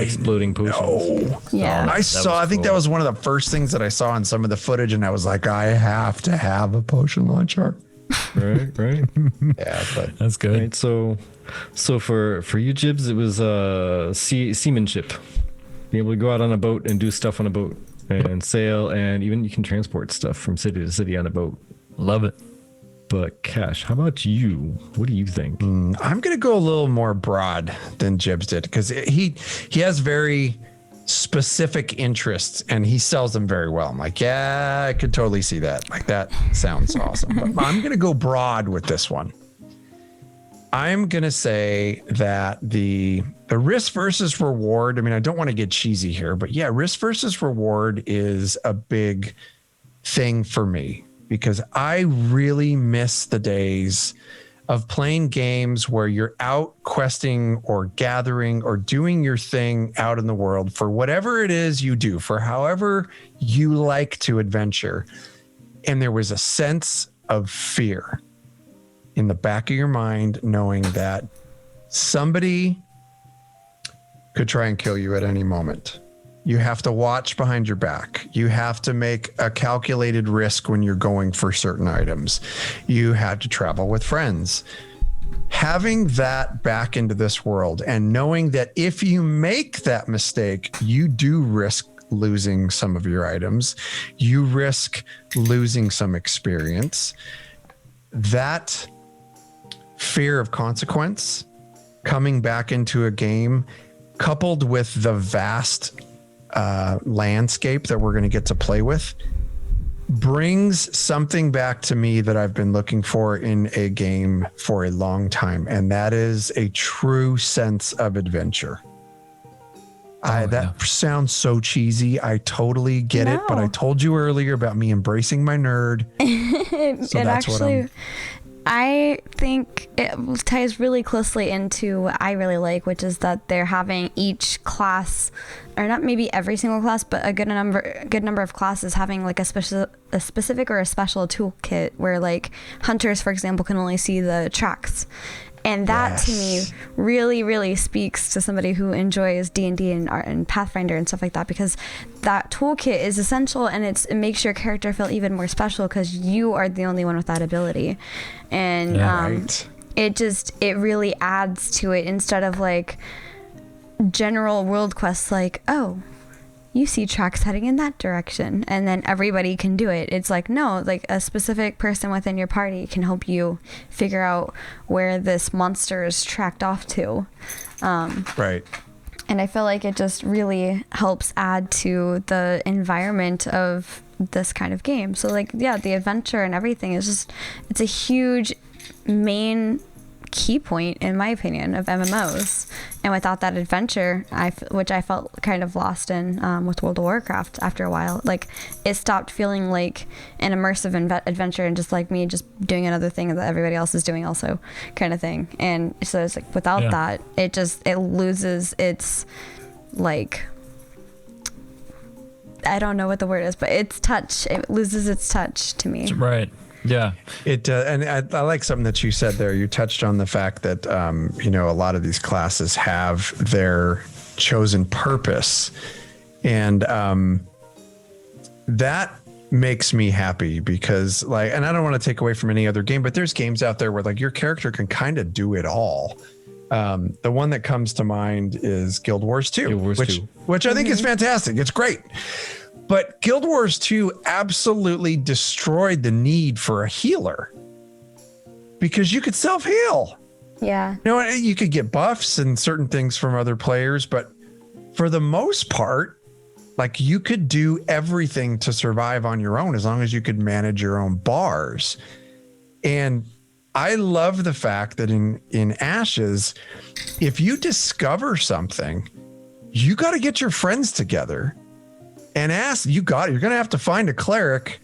exploding potions. Oh. Yeah. I think that was one of the first things that I saw in some of the footage, and I was like, I have to have a potion launcher. Right. Yeah, but That's good. Right. So for you, Jibs, it was seamanship. Being able to go out on a boat and do stuff on a boat and sail, and even you can transport stuff from city to city on a boat. Love it. But Cash, how about you? What do you think? I'm going to go a little more broad than Jibs did, because he has very specific interests and he sells them very well. I'm like, yeah, I could totally see that. Like, that sounds awesome. But I'm going to go broad with this one. I'm going to say that the risk versus reward, I mean, I don't want to get cheesy here, but yeah, risk versus reward is a big thing for me, because I really miss the days of playing games where you're out questing or gathering or doing your thing out in the world for whatever it is you do, for however you like to adventure. And there was a sense of fear in the back of your mind, knowing that somebody could try and kill you at any moment. You have to watch behind your back. You have to make a calculated risk when you're going for certain items. You had to travel with friends. Having that back into this world and knowing that if you make that mistake, you do risk losing some of your items. You risk losing some experience. That fear of consequence coming back into a game, coupled with the vast landscape that we're going to get to play with, brings something back to me that I've been looking for in a game for a long time, and that is a true sense of adventure. That sounds so cheesy. I totally get it, but I told you earlier about me embracing my nerd. So that's actually, I think it ties really closely into what I really like, which is that they're having each class, or not maybe every single class, but a good number of classes having like a specific or a special toolkit where like hunters, for example, can only see the tracks. And that to me really, really speaks to somebody who enjoys D&D and Pathfinder and stuff like that, because that toolkit is essential, and it makes your character feel even more special because you are the only one with that ability. And it really adds to it, instead of like general world quests like, oh, you see tracks heading in that direction and then everybody can do it. It's like, no, like a specific person within your party can help you figure out where this monster is tracked off to. Right. And I feel like it just really helps add to the environment of this kind of game. So like, yeah, the adventure and everything is just, it's a huge main key point, in my opinion, of MMOs. And without that adventure, which I felt kind of lost in with World of Warcraft after a while, like it stopped feeling like an immersive adventure and just like me just doing another thing that everybody else is doing also kind of thing. And so it's like without that, it loses its, like, I don't know what the word is, but its touch. It loses its touch to me. Right. Yeah, it and I like something that you said there. You touched on the fact that a lot of these classes have their chosen purpose, and that makes me happy because, like, and I don't want to take away from any other game, but there's games out there where like your character can kind of do it all. The one that comes to mind is Guild Wars 2, which I think is fantastic. It's great. But Guild Wars 2 absolutely destroyed the need for a healer because you could self-heal. Yeah. You could get buffs and certain things from other players, but for the most part, like you could do everything to survive on your own as long as you could manage your own bars. And I love the fact that in Ashes, if you discover something, you got to get your friends together and you're going to have to find a cleric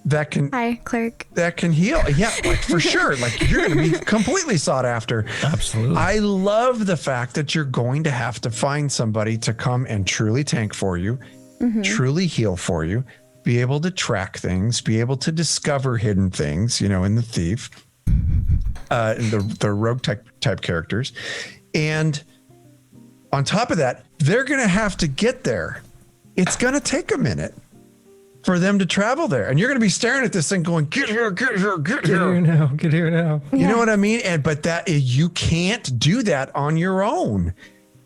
that can heal. Yeah, like for sure. Like you're going to be completely sought after. Absolutely. I love the fact that you're going to have to find somebody to come and truly tank for you, truly heal for you, be able to track things, be able to discover hidden things, in the thief, in the rogue type characters. And on top of that, they're going to have to get there. It's going to take a minute for them to travel there. And you're going to be staring at this thing going, get here, get here, get here. Get here now. Yeah. You know what I mean? But you can't do that on your own.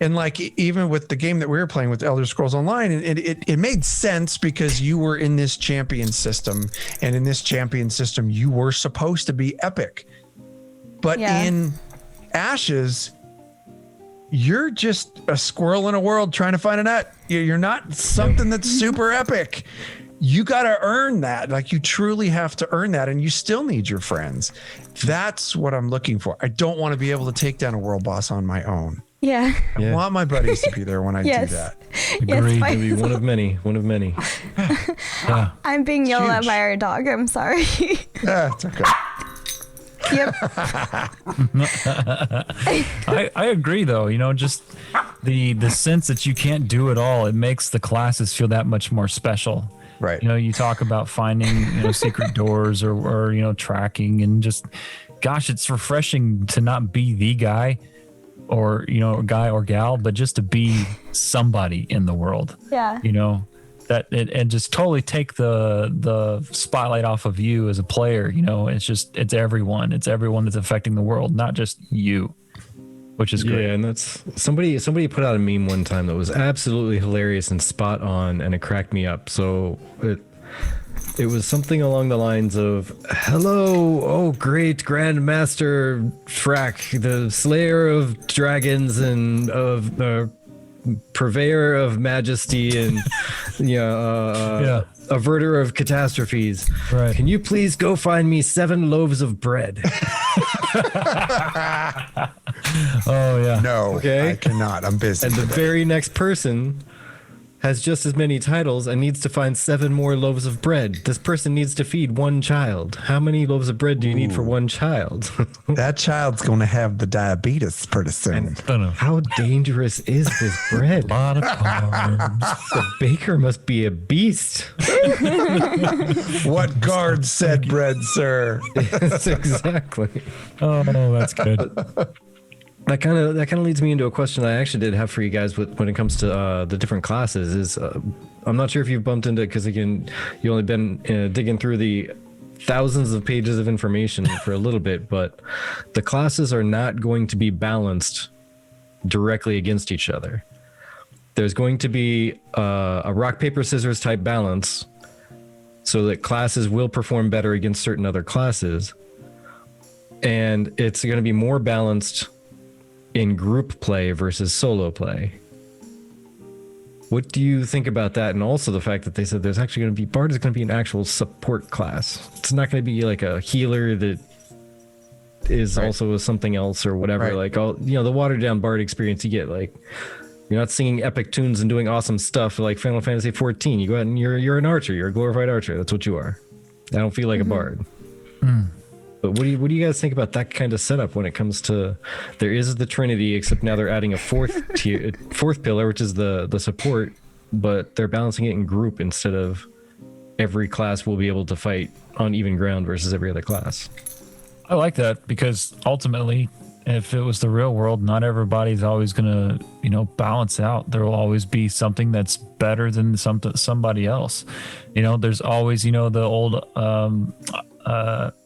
And like, even with the game that we were playing with Elder Scrolls Online, it made sense because you were in this champion system. And in this champion system, you were supposed to be epic. But in Ashes, you're just a squirrel in a world trying to find a nut. You're not something that's super epic. You got to earn that. Like you truly have to earn that. And you still need your friends. That's what I'm looking for. I don't want to be able to take down a world boss on my own. Yeah. I want my buddies to be there when I do that. Agreed. To be one of many. Yeah. I'm being yelled at by our dog. I'm sorry. Yeah, it's okay. Yep. I agree though, just the sense that you can't do it all, it makes the classes feel that much more special. Right. You talk about finding secret doors or tracking, and just gosh, it's refreshing to not be the guy, or a guy or gal, but just to be somebody in the world. Yeah. And just totally take the spotlight off of you as a player. It's everyone that's affecting the world, not just you, which is great. Yeah, and that's somebody put out a meme one time that was absolutely hilarious and spot on, and it cracked me up. So it was something along the lines of, "Hello, oh great Grandmaster Frack, the Slayer of Dragons and of Purveyor of Majesty and Averter of Catastrophes. Right. Can you please go find me 7 loaves of bread?" Oh yeah. No, Okay. I cannot. I'm busy. And the very next person has just as many titles and needs to find 7 more loaves of bread. This person needs to feed 1 child. How many loaves of bread do you need for 1 child? That child's going to have the diabetes pretty soon. How dangerous is this bread? A lot of carbs. The baker must be a beast. What guard said bread, sir? Yes, exactly. Oh, that's good. That kind of leads me into a question I actually did have for you guys when it comes to the different classes. I'm not sure if you've bumped into it, because again, you only been digging through the thousands of pages of information for a little bit, but the classes are not going to be balanced directly against each other. There's going to be a rock paper scissors type balance, so that classes will perform better against certain other classes, and it's going to be more balanced in group play versus solo play. What do you think about that? And also the fact that they said there's actually going to be, Bard is going to be an actual support class. It's not going to be like a healer that is also something else or whatever. Right. Like all, the watered down Bard experience you get, like you're not singing epic tunes and doing awesome stuff like Final Fantasy 14. You go out and you're an archer. You're a glorified archer. That's what you are. I don't feel like a Bard. But what do you guys think about that kind of setup when it comes to, there is the Trinity, except now they're adding a fourth pillar, which is the support, but they're balancing it in group instead of every class will be able to fight on even ground versus every other class. I like that, because ultimately, if it was the real world, not everybody's always going to, balance out. There will always be something that's better than somebody else. There's always, the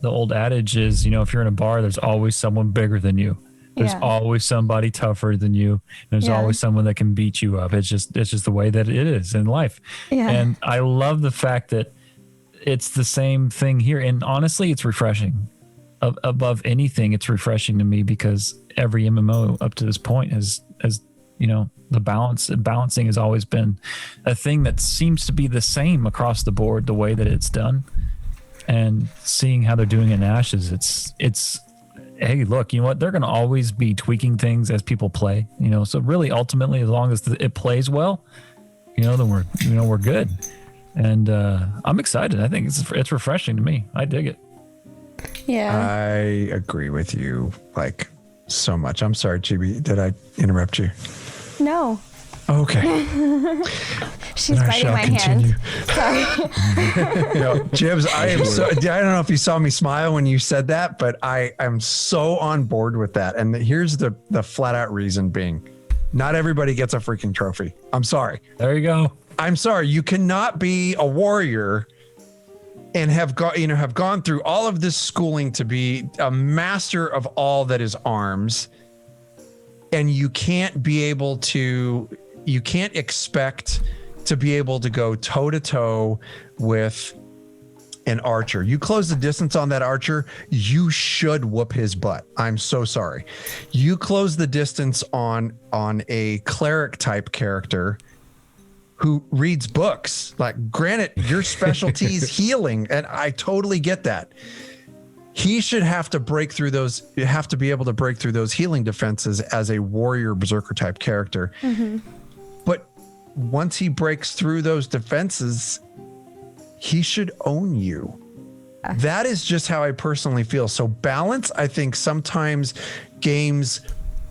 old adage is, if you're in a bar, there's always someone bigger than you. There's always somebody tougher than you. There's always someone that can beat you up. It's just the way that it is in life. Yeah. And I love the fact that it's the same thing here. And honestly, it's refreshing. Above anything, it's refreshing to me, because every MMO up to this point has the balancing has always been a thing that seems to be the same across the board, the way that it's done. And seeing how they're doing it in Ashes, it's hey, look, you know what? They're going to always be tweaking things as people play, so really ultimately, as long as it plays well, then we're good. And I'm excited. I think it's refreshing to me. I dig it. Yeah. I agree with you like so much. I'm sorry, Chibi. Did I interrupt you? No. Okay. She's I biting shall my continue. hand. Sorry. Jibs, I don't know if you saw me smile when you said that, but I am so on board with that. And here's the flat out reason being, not everybody gets a freaking trophy. I'm sorry. There you go. I'm sorry. You cannot be a warrior and have gone through all of this schooling to be a master of all that is arms. And you can't expect to be able to go toe to toe with an archer. You close the distance on that archer, you should whoop his butt. I'm so sorry. You close the distance on a cleric type character who reads books. Like, granted, your specialty is healing, and I totally get that. He should have to break through those. You have to be able to break through those healing defenses as a warrior berserker type character. Mm-hmm. But once he breaks through those defenses, he should own you. That is just how I personally feel. So balance, I think sometimes games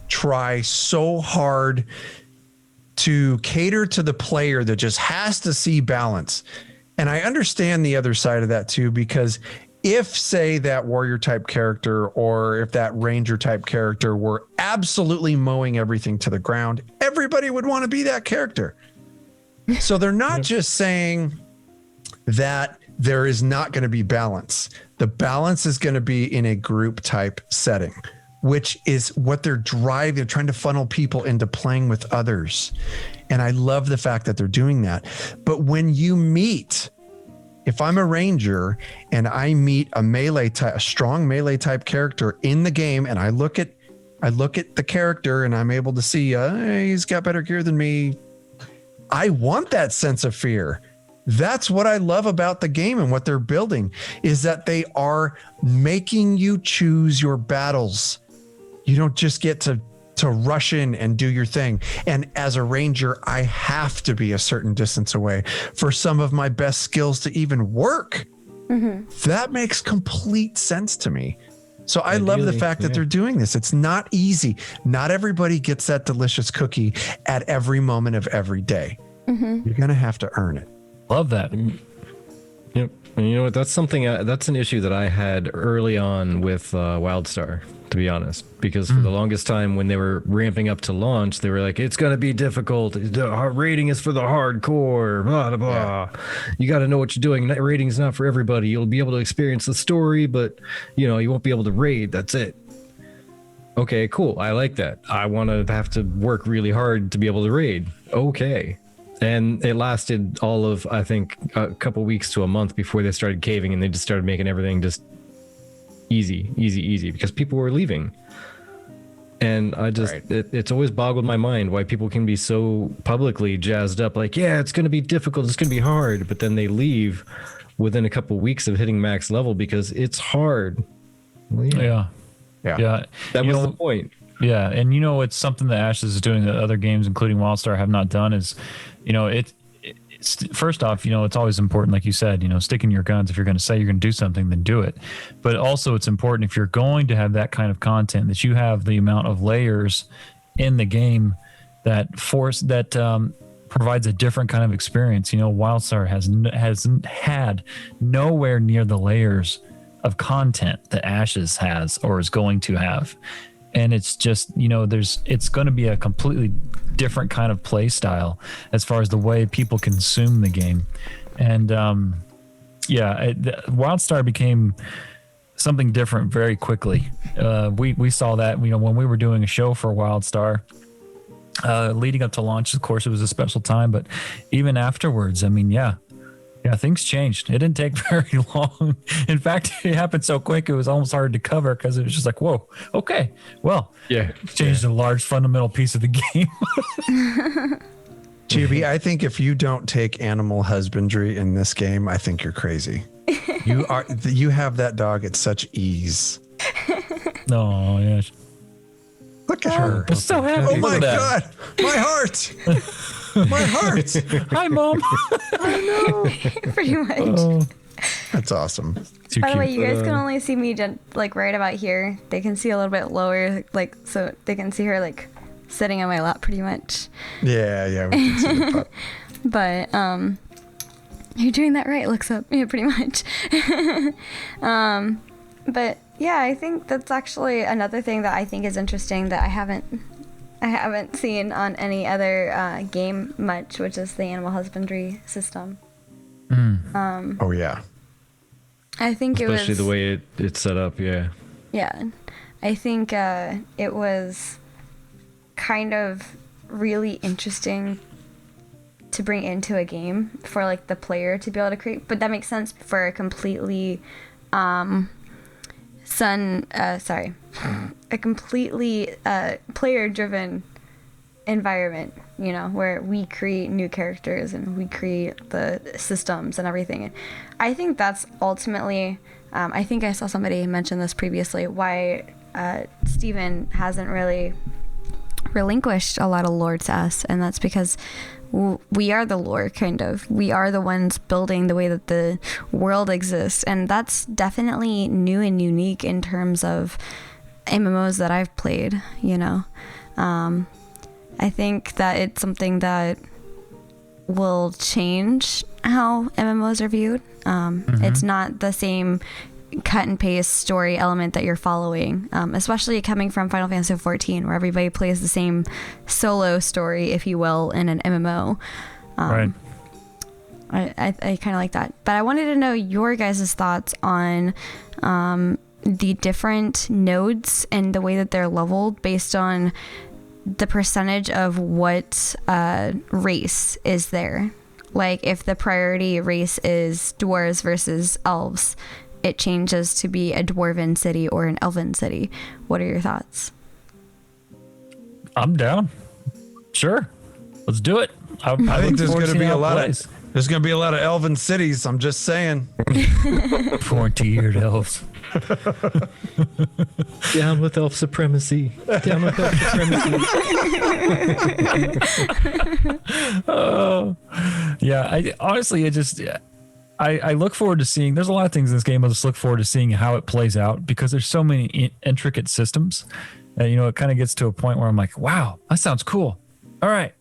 try so hard to cater to the player that just has to see balance. And I understand the other side of that too, because if say that warrior type character or if that ranger type character were absolutely mowing everything to the ground, everybody would want to be that character. So they're not just saying that there is not going to be balance. The balance is going to be in a group type setting, which is what they're driving. They're trying to funnel people into playing with others. And I love the fact that they're doing that. But when you meet, if I'm a ranger and I meet a strong melee type character in the game, and I look at the character and I'm able to see he's got better gear than me, I want that sense of fear. That's what I love about the game and what they're building, is that they are making you choose your battles. You don't just get to rush in and do your thing. And as a ranger, I have to be a certain distance away for some of my best skills to even work. Mm-hmm. That makes complete sense to me. So I love the fact that they're doing this. It's not easy. Not everybody gets that delicious cookie at every moment of every day. Mm-hmm. You're going to have to earn it. Love that. Yep. And you know what? That's something. That's an issue that I had early on with WildStar, to be honest, because for the longest time when they were ramping up to launch, they were like, "It's going to be difficult. The rating is for the hardcore. Blah blah blah. Yeah. You got to know what you're doing. Rating is not for everybody. You'll be able to experience the story, but you won't be able to raid. That's it." Okay, cool. I like that. I want to have to work really hard to be able to raid. Okay. And it lasted all of, I think, a couple weeks to a month before they started caving, and they just started making everything just easy because people were leaving. And I just, it's always boggled my mind why people can be so publicly jazzed up, like, yeah, it's going to be difficult, it's going to be hard, but then they leave within a couple weeks of hitting max level because it's hard. Well, yeah. That was the point. Yeah, and it's something that Ashes is doing that other games, including WildStar, have not done. Is it's first off, it's always important, like you said, sticking your guns. If you're going to say you're going to do something, then do it. But also, it's important if you're going to have that kind of content that you have the amount of layers in the game that provides a different kind of experience. WildStar hasn't had nowhere near the layers of content that Ashes has or is going to have. And it's just, it's going to be a completely different kind of play style as far as the way people consume the game. And WildStar became something different very quickly. We saw that, when we were doing a show for WildStar, leading up to launch. Of course, it was a special time, but even afterwards, things changed. It didn't take very long. In fact, it happened so quick, it was almost hard to cover because it was just like, whoa, okay, well, changed a large fundamental piece of the game. Chibi, I think if you don't take animal husbandry in this game, I think you're crazy. You have that dog at such ease. Oh, yeah. Look at her. I'm so happy. Oh my God, my heart. My heart. Hi, Mom. I know. Pretty much. That's awesome. By the way, you guys can only see me right about here. They can see a little bit lower, so they can see her sitting on my lap pretty much. Yeah, we can see the pup. But you're doing that right. Looks up. Yeah, pretty much. But yeah, I think that's actually another thing that I think is interesting that I haven't seen on any other game much, which is the animal husbandry system. Oh yeah. I think especially the way it's set up. Yeah. Yeah, I think it was kind of really interesting to bring into a game for the player to be able to create, but that makes sense for a completely a completely player-driven environment, where we create new characters and we create the systems and everything. And I think that's ultimately, I think I saw somebody mention this previously, why Steven hasn't really relinquished a lot of lore to us, and that's because we are the lore, kind of. We are the ones building the way that the world exists, and that's definitely new and unique in terms of MMOs that I've played, I think that it's something that will change how MMOs are viewed. It's not the same cut and paste story element that you're following, especially coming from Final Fantasy 14, where everybody plays the same solo story, if you will, in an MMO. Right. I kind of like that. But I wanted to know your guys' thoughts on the different nodes and the way that they're leveled based on the percentage of what race is there. Like if the priority race is dwarves versus elves, it changes to be a dwarven city or an elven city. What are your thoughts? I'm down. Sure. Let's do it. I think there's going to be a lot of elven cities. I'm just saying. Pointy-eared elves. Down with elf supremacy. Down with elf supremacy. Yeah, I look forward to seeing, there's a lot of things in this game I just look forward to seeing how it plays out, because there's so many intricate systems. And, it kind of gets to a point where I'm like, wow, that sounds cool. All right,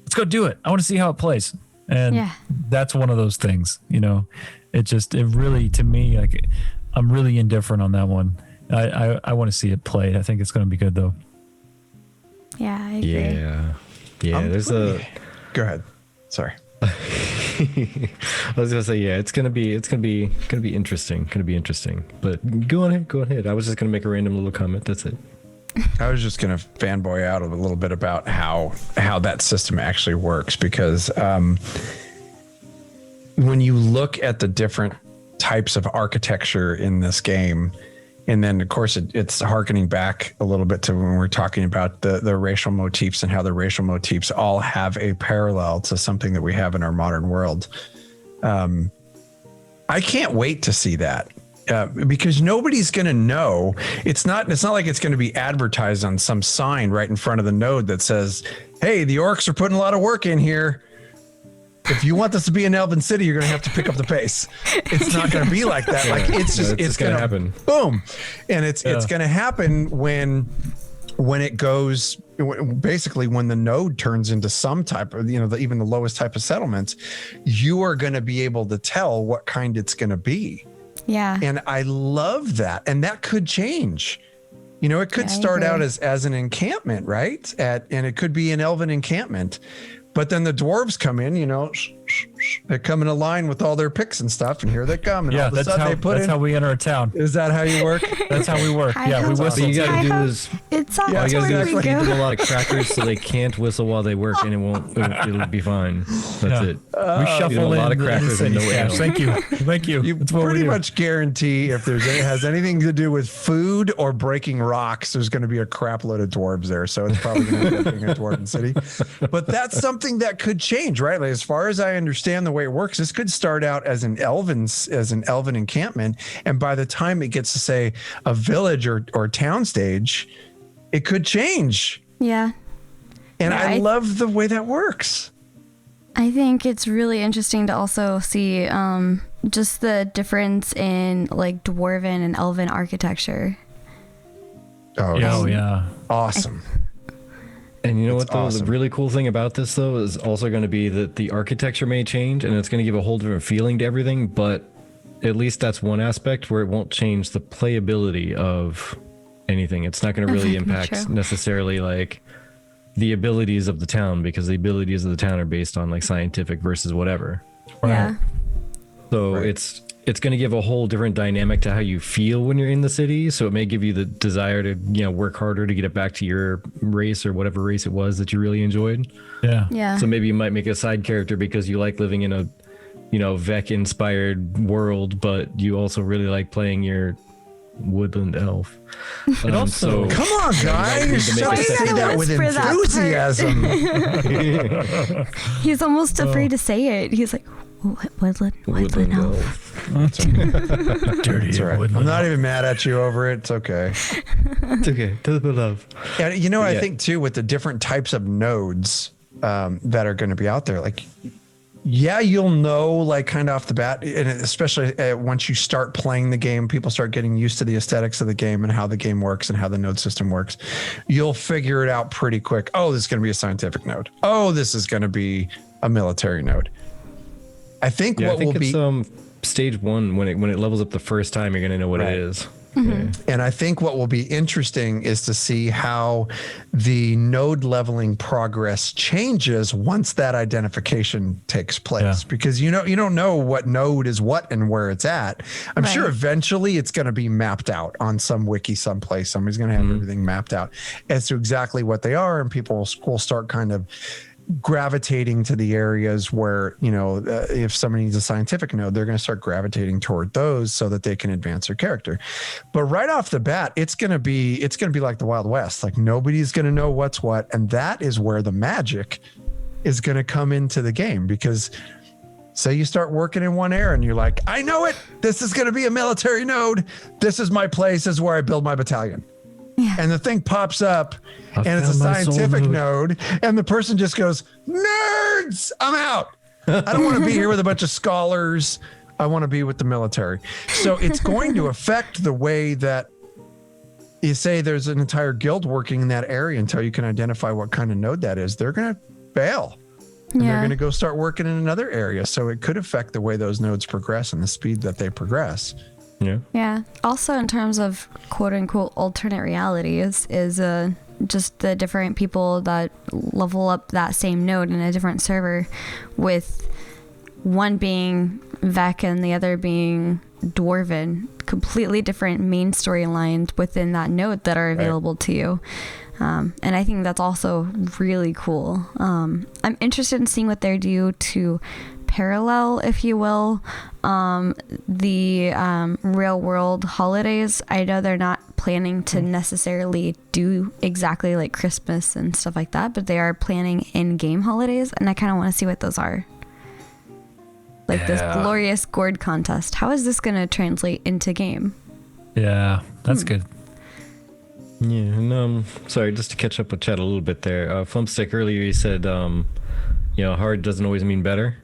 let's go do it. I want to see how it plays. And that's one of those things, it really, to me, like, I'm really indifferent on that one. I want to see it played. I think it's going to be good, though. Yeah, I agree. Yeah. Go ahead. Sorry. I was gonna say, it's gonna be interesting. Gonna be interesting. But go ahead. I was just gonna make a random little comment. That's it. I was just gonna fanboy out a little bit about how that system actually works, because when you look at the different types of architecture in this game, and then of course it's harkening back a little bit to when we're talking about the racial motifs and how the racial motifs all have a parallel to something that we have in our modern world. I can't wait to see that. Because nobody's going to know. It's not like it's going to be advertised on some sign right in front of the node that says, hey, the orcs are putting a lot of work in here. If you want this to be an elven city, you're going to have to pick up the pace. It's not going to be like that. Like it's going to happen. Boom. And it's going to happen when it goes, basically when the node turns into some type of, even the lowest type of settlement, you are going to be able to tell what kind it's going to be. Yeah. And I love that. And that could change. It could start out as an encampment, right? And it could be an elven encampment. But then the dwarves come in, they come in a line with all their picks and stuff, and here they come. And all of a sudden that's how we enter a town. Is that how you work? That's how we work. We whistle. What you got to do is it's all you got to do is we feed go. them a lot of crackers so they can't whistle while they work, and it'll be fine. That's it. We shuffle a lot of crackers and no ale. Thank you. You That's what we pretty do. much guarantee if it has anything to do with food or breaking rocks, there's going to be a crap load of dwarves there. So it's probably going to end up being a dwarven city. But that's something that could change, right? Like, as far as I understand the way it works, this could start out as an elven encampment, and by the time it gets to, say, a village or town stage, it could change. Yeah. And I love the way that works. I think it's really interesting to also see just the difference in like dwarven and elven architecture. Oh yeah. Awesome. And you know It's what, though? awesome. The really cool thing about this, though, is also going to be that the architecture may change, and it's going to give a whole different feeling to everything, but at least that's one aspect where it won't change the playability of anything. It's not going to really impact necessarily, like, the abilities of the town, because the abilities of the town are based on, like, scientific versus whatever. Yeah. So it's going to give a whole different dynamic to how you feel when you're in the city. So it may give you the desire to, work harder to get it back to your race or whatever race it was that you really enjoyed. Yeah. Yeah. So maybe you might make a side character because you like living in a, Vec inspired world, but you also really like playing your woodland elf. And also, Come on, guys. You're so make a say that with whisper that enthusiasm. He's almost afraid to say it. He's like, woodland elf. dirty. It's all right. I'm not even mad at you over it. It's okay. It's okay. Tell the love. And I think too, with the different types of nodes that are going to be out there, like, you'll know, like, kind of off the bat, and especially once you start playing the game, people start getting used to the aesthetics of the game and how the game works and how the node system works. You'll figure it out pretty quick. Oh, this is going to be a scientific node. Oh, this is going to be a military node. I think what will be stage 1 when it levels up the first time, you're gonna know what Right. it is. And I think what will be interesting is to see how the node leveling progress changes once that identification takes place. Yeah. Because you don't know what node is what and where it's at. I'm sure Right. eventually it's going to be mapped out on some wiki someplace. Somebody's going to have everything mapped out as to exactly what they are, and people will start kind of gravitating to the areas where, if somebody needs a scientific node, they're going to start gravitating toward those so that they can advance their character. But right off the bat, it's going to be like the Wild West. Like nobody's going to know what's what. And that is where the magic is going to come into the game, because say you start working in one area and you're like, I know it. This is going to be a military node. This is my place. This is where I build my battalion. Yeah. And the thing pops up I and it's a found my soul scientific node. node, and the person just goes, nerds, I'm out. I don't want to be here with a bunch of scholars. I want to be with the military. So it's going to affect the way that you say there's an entire guild working in that area until you can identify what kind of node that is. They're going to fail. And they're Yeah. going to go start working in another area. So it could affect the way those nodes progress and the speed that they progress. Yeah. Yeah. Also, in terms of quote unquote alternate realities, is just the different people that level up that same node in a different server, with one being Vec and the other being Dwarved. Completely different main storylines within that node that are available to you. And I think that's also really cool. I'm interested in seeing what they do to parallel, if you will, the real world holidays. I know they're not planning to necessarily do exactly like Christmas and stuff like that, but they are planning in-game holidays, and I kind of want to see what those are. Like this Yeah. glorious gourd contest. How is this going to translate into game? Yeah, that's good. Yeah, and sorry, just to catch up with Chad a little bit there. Flumpstick earlier, he said, hard doesn't always mean better.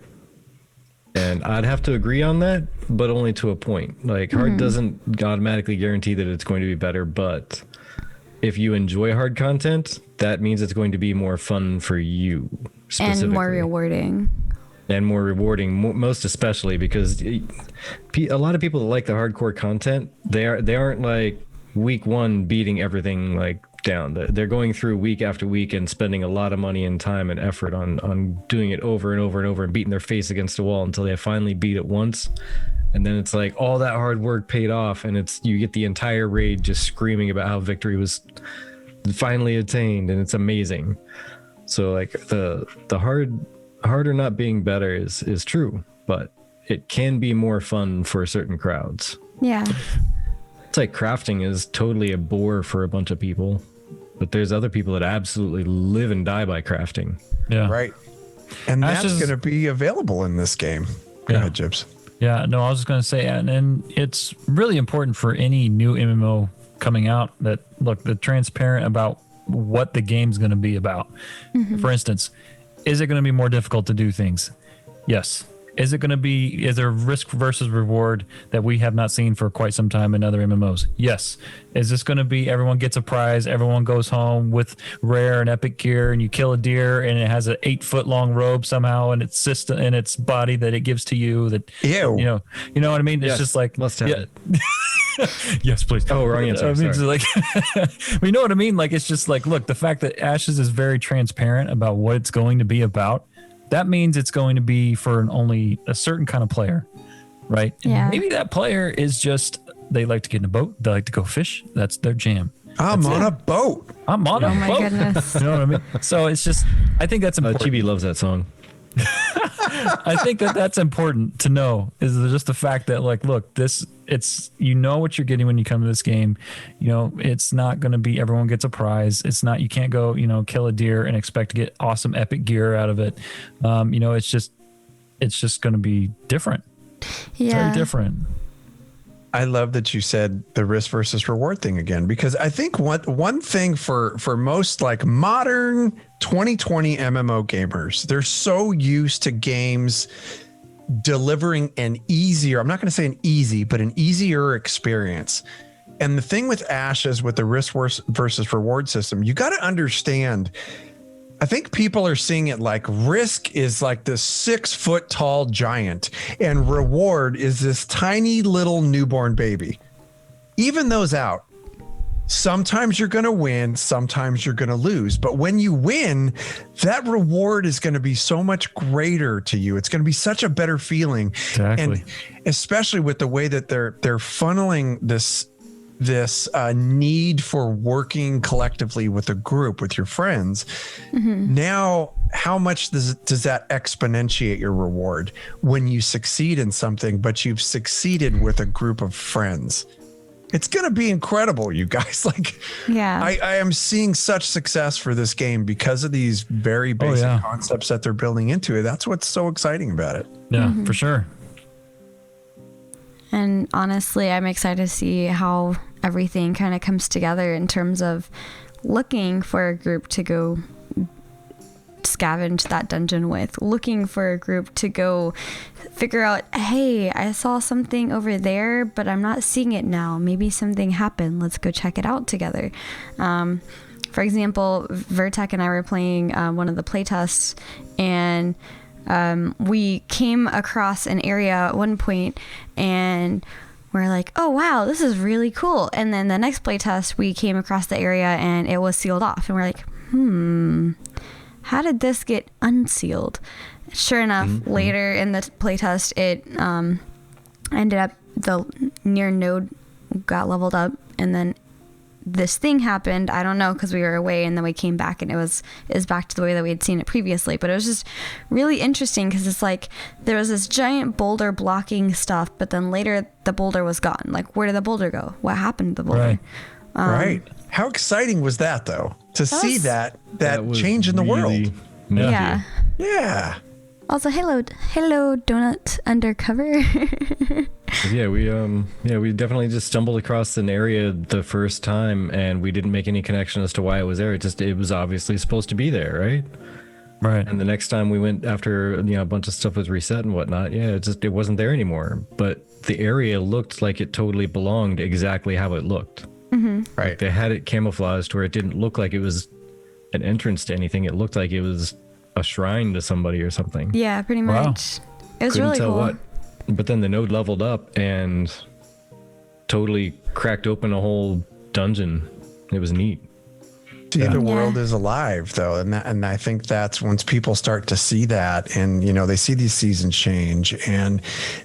And I'd have to agree on that, but only to a point. Like, hard doesn't automatically guarantee that it's going to be better, but if you enjoy hard content, that means it's going to be more fun for you specifically. And more rewarding. And more rewarding, most especially because a lot of people that like the hardcore content, they aren't like week one beating everything like down. They're going through week after week and spending a lot of money and time and effort on doing it over and over and over and beating their face against a wall until they finally beat it once. And then it's like all that hard work paid off, and you get the entire raid just screaming about how victory was finally attained, and it's amazing. So like the harder not being better is true, but it can be more fun for certain crowds. Yeah. It's like crafting is totally a bore for a bunch of people, but there's other people that absolutely live and die by crafting. Yeah. Right. And that's Ashes- going to be available in this game. Go Yeah. ahead, Jibs. Yeah, no, I was just going to say, and it's really important for any new MMO coming out that, look, they're transparent about what the game's going to be about. For instance, is it going to be more difficult to do things? Yes. Is there risk versus reward that we have not seen for quite some time in other MMOs? Yes. Is this going to be everyone gets a prize, everyone goes home with rare and epic gear, and you kill a deer and it has an 8-foot long robe somehow in its system, in its body that it gives to you that, Ew. you know what I mean? It's Yes, just like, must have it. Yes, please. Oh, wrong answer. I mean, Sorry. it's like, you know what I mean? Like, it's just like, look, the fact that Ashes is very transparent about what it's going to be about, that means it's going to be for only a certain kind of player, right? And Yeah. maybe that player is just, they like to get in a boat, they like to go fish. That's their jam. I'm on a boat. I'm on a Oh my boat. goodness. You know what I mean? So it's just, I think that's important. Chibi loves that song. I think that's important to know, is just the fact that, like, look, it's what you're getting when you come to this game. It's not going to be everyone gets a prize. It's not, you can't go, kill a deer and expect to get awesome epic gear out of it. It's just going to be different. Yeah. Very different. I love that you said the risk versus reward thing again, because I think one thing for most like modern 2020 MMO gamers, they're so used to games delivering an easier, I'm not going to say an easy, but an easier experience. And the thing with Ashes, with the risk versus reward system, you got to understand I think people are seeing it like Risk is like this 6-foot tall giant, and Reward is this tiny little newborn baby. Even those out. Sometimes you're going to win, sometimes you're going to lose. But when you win, that reward is going to be so much greater to you. It's going to be such a better feeling. Exactly. And especially with the way that they're funneling this need for working collectively with a group, with your friends. Now, how much does that exponentiate your reward when you succeed in something, but you've succeeded with a group of friends? It's going to be incredible, you guys. Like, Yeah. I am seeing such success for this game because of these very basic concepts that they're building into it. That's what's so exciting about it. Yeah, for sure. And honestly, I'm excited to see how everything kind of comes together in terms of looking for a group to go scavenge that dungeon with, looking for a group to go figure out, hey, I saw something over there, but I'm not seeing it now. Maybe something happened. Let's go check it out together. For example, Vertek and I were playing one of the playtests, and we came across an area at one point, and we're like, oh wow, this is really cool. And then the next playtest, we came across the area and it was sealed off, and we're like, how did this get unsealed? Sure enough, later in the playtest, it ended up the near node got leveled up, and then this thing happened. I don't know, because we were away, and then we came back and it was back to the way that we had seen it previously. But it was just really interesting because it's like there was this giant boulder blocking stuff, but then later the boulder was gone. Like, where did the boulder go? What happened to the boulder? Right. How exciting was that, though, to see that change in the world? Yeah. Yeah. Also, hello, Donut Undercover. We definitely just stumbled across an area the first time, and we didn't make any connection as to why it was there. It was obviously supposed to be there, right? Right. And the next time we went, after a bunch of stuff was reset and whatnot, it wasn't there anymore. But the area looked like it totally belonged exactly how it looked. Right. Like they had it camouflaged where it didn't look like it was an entrance to anything. It looked like it was a shrine to somebody or something. Yeah, pretty much. It was Couldn't really tell cool. what. But then the node leveled up and totally cracked open a whole dungeon. It was neat. See, the world is alive, though, and I think that's once people start to see that, and they see these seasons change, and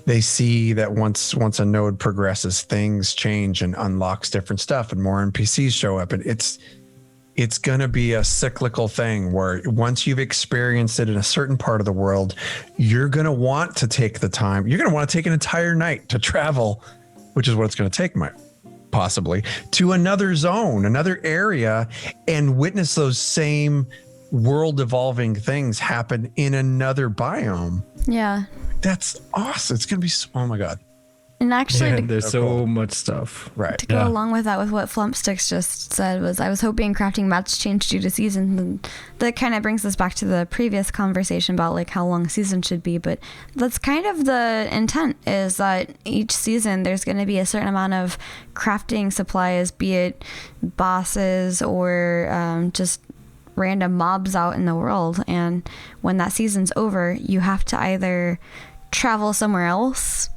they see that once a node progresses, things change and unlocks different stuff, and more NPCs show up, and it's going to be a cyclical thing where once you've experienced it in a certain part of the world, you're going to want to take the time. You're going to want to take an entire night to travel, which is what it's going to take, possibly, to another zone, another area, and witness those same world evolving things happen in another biome. Yeah. That's awesome. It's going to be, oh my God. And actually, There's so much stuff. Right. to go along with that, with what Flumpsticks just said, was I was hoping crafting mats changed due to season. And that kind of brings us back to the previous conversation about like how long season should be. But that's kind of the intent, is that each season there's going to be a certain amount of crafting supplies, be it bosses or just random mobs out in the world. And when that season's over, you have to either travel somewhere else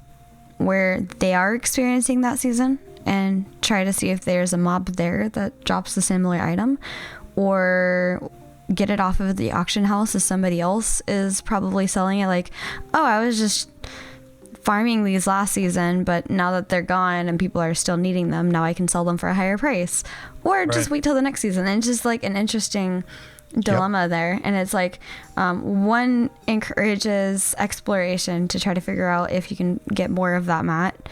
where they are experiencing that season and try to see if there's a mob there that drops a similar item, or get it off of the auction house as somebody else is probably selling it. Like, oh, I was just farming these last season, but now that they're gone and people are still needing them, now I can sell them for a higher price, or just wait till the next season. And it's just like an interesting dilemma there. And it's like one encourages exploration to try to figure out if you can get more of that mat,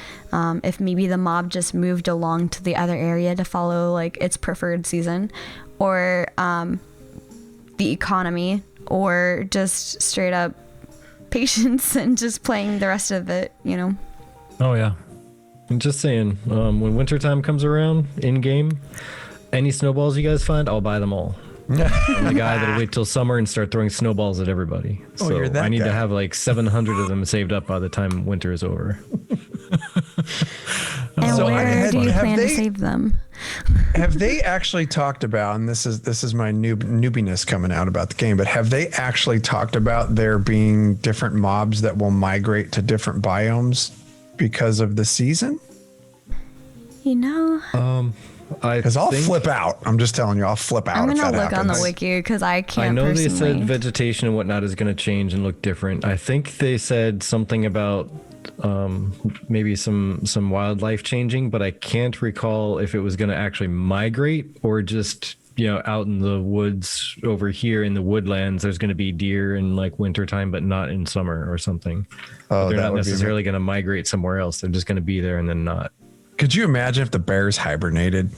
if maybe the mob just moved along to the other area to follow like its preferred season, or the economy, or just straight up patience and just playing the rest of it, Oh yeah. I'm just saying, when wintertime comes around in game, any snowballs you guys find, I'll buy them all. I'm the guy that'll wait till summer and start throwing snowballs at everybody. So you're that I need guy. to have like 700 of them saved up by the time winter is over. And So where do you have plan to they- save them? Have they actually talked about, and this is my newbiness coming out about the game, but have they actually talked about there being different mobs that will migrate to different biomes because of the season? You know, Because I'll flip out. I'm just telling you, I'll flip out. I'm if gonna that look on the happens. wiki because I can't. I know they personally. said vegetation and whatnot is going to change and look different. I think they said something about maybe some wildlife changing, but I can't recall if it was going to actually migrate or just, you know, out in the woods over here in the woodlands. There's going to be deer in like wintertime, but not in summer or something. Oh, They're that not would be necessarily going to migrate somewhere else. They're just going to be there and then not. Could you imagine if the bears hibernated?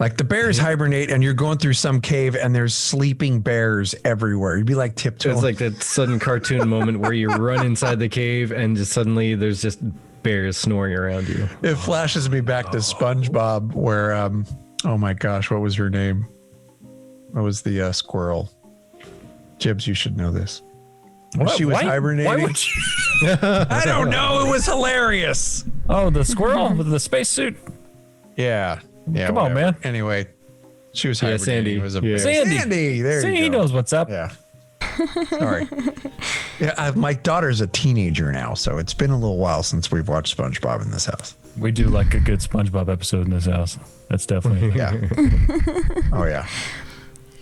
Like the bears hibernate and you're going through some cave and there's sleeping bears everywhere. You'd be like tiptoeing. It's like that sudden cartoon moment where you run inside the cave and just suddenly there's just bears snoring around you. It flashes me back to SpongeBob where, oh my gosh, what was her name? What was the squirrel? Jibs, you should know this. She was hibernating. Why would you? I don't know. It was hilarious. Oh, the squirrel with the spacesuit. Yeah. Yeah. Come on, whatever. man. Anyway, she was Yeah, hibernating. Sandy. It was a Yeah. Sandy. There See, you go. he knows what's up. Yeah. Sorry. Yeah, my daughter's a teenager now, so it's been a little while since we've watched SpongeBob in this house. We do like a good SpongeBob episode in this house. That's definitely. Yeah. Oh yeah.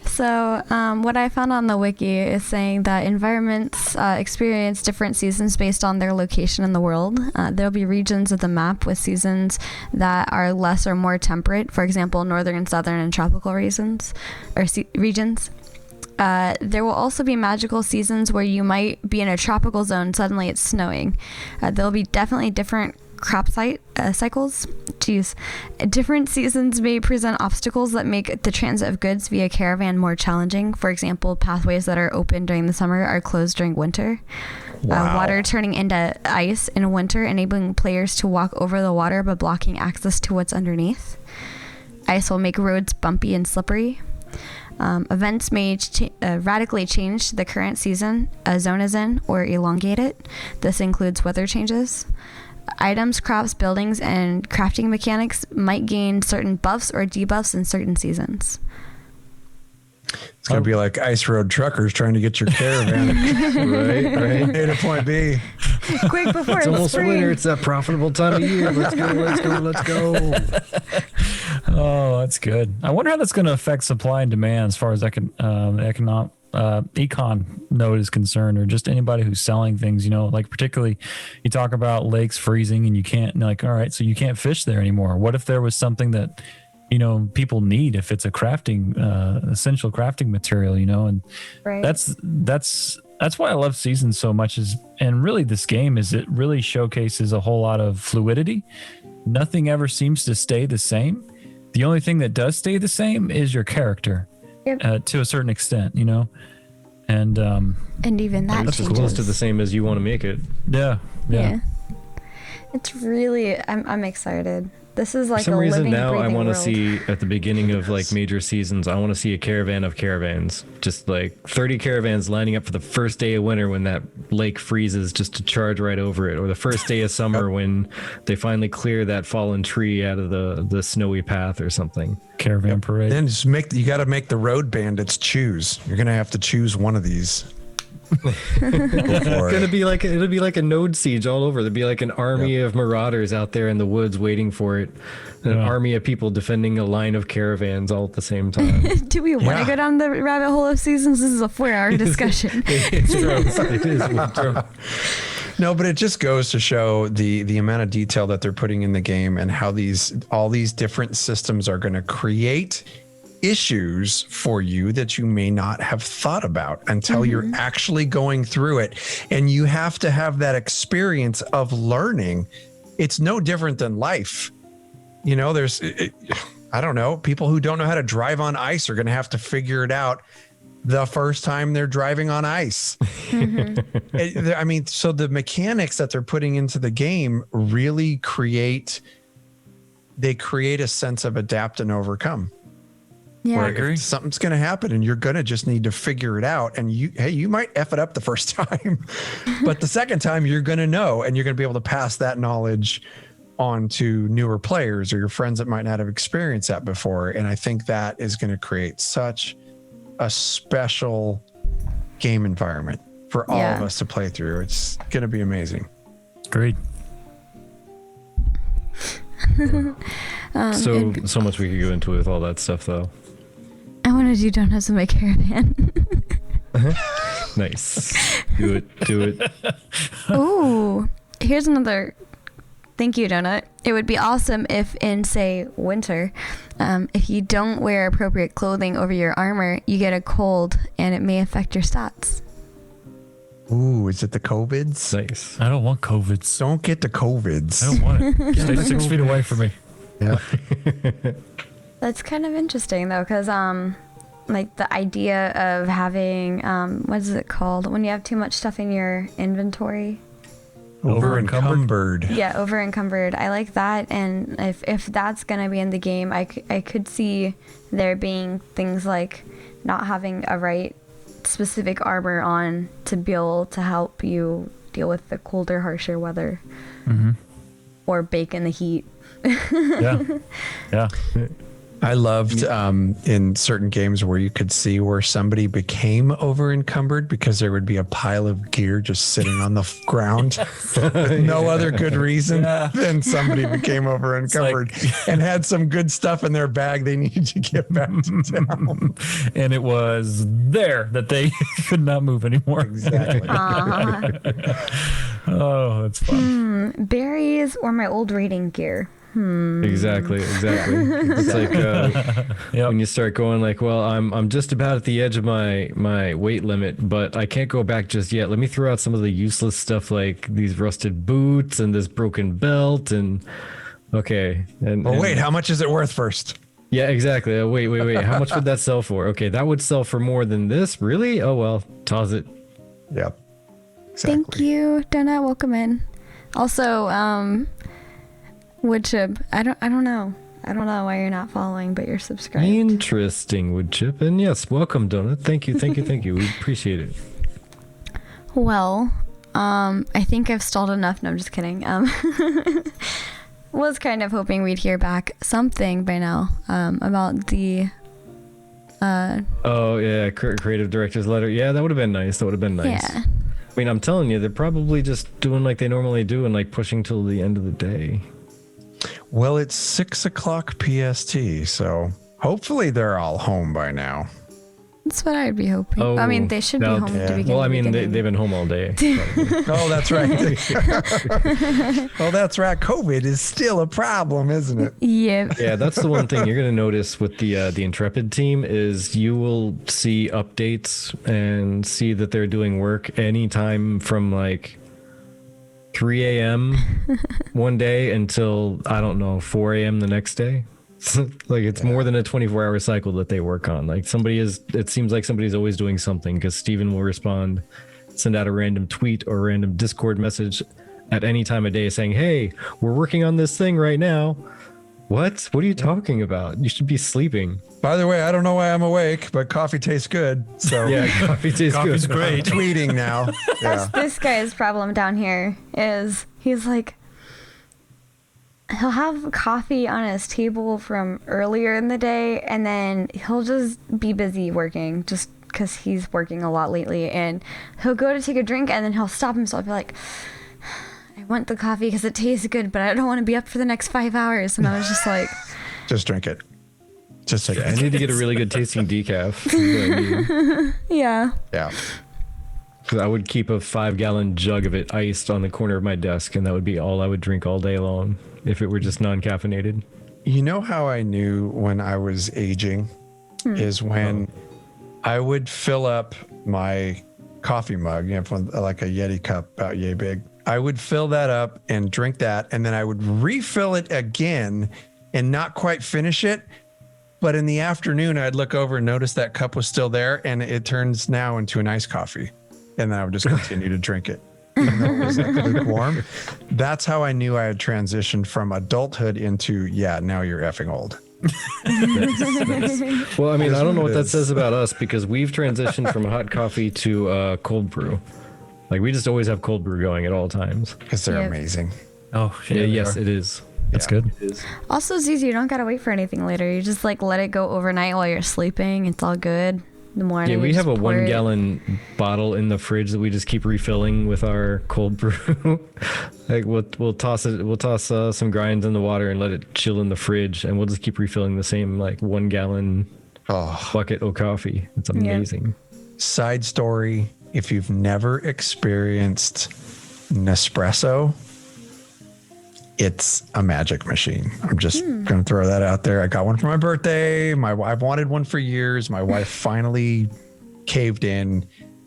So, what I found on the wiki is saying that environments experience different seasons based on their location in the world. There'll be regions of the map with seasons that are less or more temperate. For example, northern, southern, and tropical regions. There will also be magical seasons where you might be in a tropical zone. Suddenly, it's snowing. There'll be definitely different crop cycles. Different seasons may present obstacles that make the transit of goods via caravan more challenging. For example, pathways that are open during the summer are closed during winter. Wow. Water turning into ice in winter, enabling players to walk over the water but blocking access to what's underneath. Ice will make roads bumpy and slippery. Events may radically change the current season a zone is in or elongate it. This includes weather changes. Items, crops, buildings, and crafting mechanics might gain certain buffs or debuffs in certain seasons. It's gonna be like ice road truckers trying to get your caravan Right. A to point B. Quick before It's almost spring. winter. It's that profitable time of year. Let's go. Oh, that's good. I wonder how that's going to affect supply and demand as far as econ node is concerned, or just anybody who's selling things. You know, like particularly, you talk about lakes freezing and you can't like, all right, so you can't fish there anymore. What if there was something that, you know, people need if it's a crafting essential crafting material, you know, and Right. that's why I love seasons so much and really this game is it really showcases a whole lot of fluidity. Nothing ever seems to stay the same. The only thing that does stay the same is your character. Yep. To a certain extent, you know, and even that That's as changes. close to the same as you want to make it. yeah. It's really, I'm excited. This is like For some a reason living, now I breathing want to world. see at the beginning of like major seasons, I want to see a caravan of caravans, just like 30 caravans lining up for the first day of winter when that lake freezes just to charge right over it, or the first day of summer when they finally clear that fallen tree out of the snowy path or something. Caravan parade. Then just you got to make the road bandits choose. You're gonna have to choose one of these. It'll be like a node siege all over. There'll be like an army of marauders out there in the woods waiting for it. An army of people defending a line of caravans all at the same time. Do we want to go down the rabbit hole of seasons? This is a 4-hour discussion. It's true. It is true. No, but it just goes to show the amount of detail that they're putting in the game and how all these different systems are going to create issues for you that you may not have thought about until you're actually going through it. And you have to have that experience of learning. It's no different than life. You know, I don't know, people who don't know how to drive on ice are going to have to figure it out the first time they're driving on ice. I mean, so the mechanics that they're putting into the game really create a sense of adapt and overcome. Yeah. Where I agree. if something's going to happen and you're going to just need to figure it out. And you might F it up the first time, but the second time you're going to know, and you're going to be able to pass that knowledge on to newer players or your friends that might not have experienced that before. And I think that is going to create such a special game environment for all of us to play through. It's going to be amazing. Agreed. So much we could go into with all that stuff, though. I want to do Donuts in my caravan. Nice. Do it. Ooh, here's another. Thank you, Donut. It would be awesome if in, say, winter, if you don't wear appropriate clothing over your armor, you get a cold and it may affect your stats. Ooh, is it the COVIDs? Nice. I don't want COVIDs. Don't get the COVIDs. I don't want it. Stay 6 feet away from me. Yeah. That's kind of interesting, though, because, like, the idea of having, what is it called? When you have too much stuff in your inventory. Over encumbered. Yeah, over encumbered. I like that, and if that's gonna be in the game, I could see there being things like not having a right specific armor on to be able to help you deal with the colder, harsher weather, or bake in the heat. Yeah. I loved in certain games where you could see where somebody became over encumbered because there would be a pile of gear just sitting on the ground with no other good reason than somebody became over encumbered and had some good stuff in their bag they needed to get back to town. And it was there that they could not move anymore. Exactly. Oh, that's fun. Berries or my old raiding gear. Exactly. It's like when you start going like, well, I'm just about at the edge of my weight limit, but I can't go back just yet. Let me throw out some of the useless stuff like these rusted boots and this broken belt and okay. And Wait, how much is it worth first? Yeah, exactly. Wait. How much would that sell for? Okay, that would sell for more than this. Really? Oh well, toss it. Yep. Exactly. Thank you, Donut. Welcome in. Also, Woodchip, I don't know why you're not following, but you're subscribed. Interesting, Woodchip, and yes, welcome, Donut. Thank you. We appreciate it. Well, I think I've stalled enough. No, I'm just kidding. Was kind of hoping we'd hear back something by now about the. Oh yeah, creative director's letter. Yeah, that would have been nice. Yeah. I mean, I'm telling you, they're probably just doing like they normally do and like pushing till the end of the day. Well, it's 6 o'clock PST, so hopefully they're all home by now. That's what I'd be hoping. I mean, they should be home to begin. Well, I mean, they've been home all day. Oh, that's right. Oh, that's right. COVID is still a problem, isn't it? Yeah. Yeah, that's the one thing you're going to notice with the Intrepid team is you will see updates and see that they're doing work anytime from like 3 a.m. one day until, I don't know, 4 a.m. the next day. Like it's more than a 24-hour cycle that they work on. Like it seems like somebody's always doing something because Steven will respond, send out a random tweet or a random Discord message at any time of day saying, hey, we're working on this thing right now. What are you talking about? You should be sleeping. By the way, I don't know why I'm awake, but coffee tastes good. So yeah, Coffee's great. I'm tweeting now. Yeah. This guy's problem down here is he's like, he'll have coffee on his table from earlier in the day, and then he'll just be busy working just because he's working a lot lately, and he'll go to take a drink, and then he'll stop himself and be like, I want the coffee because it tastes good, but I don't want to be up for the next 5 hours. And I was just like, just drink it. Just take it. I need to get a really good tasting decaf. yeah. Yeah. Because I would keep a 5-gallon jug of it iced on the corner of my desk, and that would be all I would drink all day long if it were just non-caffeinated. You know how I knew when I was aging is when I would fill up my coffee mug, you know, like a Yeti cup about yay big. I would fill that up and drink that, and then I would refill it again and not quite finish it. But in the afternoon, I'd look over and notice that cup was still there, and it turns now into an iced coffee. And then I would just continue to drink it. even though it was like lukewarm. That's how I knew I had transitioned from adulthood into, yeah, now you're effing old. Well, I mean, I don't know what that is. says about us because we've transitioned from hot coffee to cold brew. Like we just always have cold brew going at all times. Because they're Yep. amazing. Oh, Yeah, they yes, are. it is. That's Yeah. good. Also, it's easy. You don't gotta wait for anything later. You just like let it go overnight while you're sleeping. It's all good. In the morning. Yeah, we you have a just pour 1 it. gallon bottle in the fridge that we just keep refilling with our cold brew. Like we'll toss some grinds in the water and let it chill in the fridge, and we'll just keep refilling the same like 1 gallon Oh, bucket of coffee. It's amazing. side story. If you've never experienced Nespresso, it's a magic machine. I'm just going to throw that out there. I got one for my birthday. I've wanted one for years. My wife finally caved in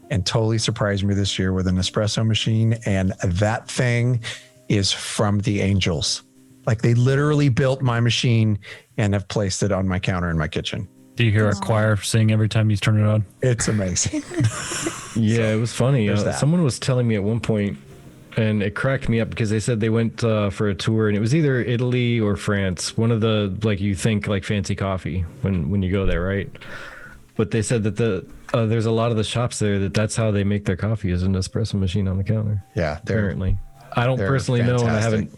and totally surprised me this year with an espresso machine. And that thing is from the angels. Like they literally built my machine and have placed it on my counter in my kitchen. Do you hear a choir sing every time you turn it on? It's amazing. Yeah, it was funny. there's that. Someone was telling me at one point, and it cracked me up because they said they went for a tour, and it was either Italy or France. One of the like you think like fancy coffee when you go there, right? But they said that there's a lot of the shops there that's how they make their coffee is an espresso machine on the counter. Yeah, Apparently, I don't they're personally know, and fantastic.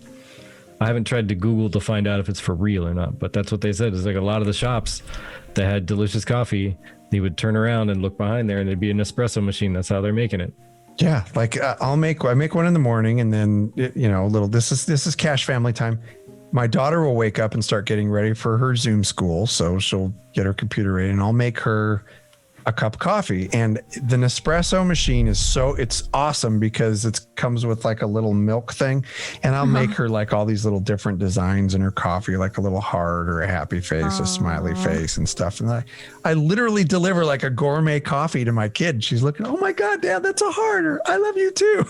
I haven't tried to Google to find out if it's for real or not. But that's what they said. Is like a lot of the shops that had delicious coffee, they would turn around and look behind there, and there'd be an espresso machine. That's how they're making it. Yeah, like I make one in the morning, and then this is cash family time. My daughter will wake up and start getting ready for her Zoom school, so she'll get her computer ready, and I'll make her a cup of coffee. And the Nespresso machine it's awesome because it comes with like a little milk thing, and I'll make her like all these little different designs in her coffee, like a little heart or a happy face, a smiley face and stuff. And I literally deliver like a gourmet coffee to my kid. She's looking, oh my God, Dad, that's a heart. Or I love you too.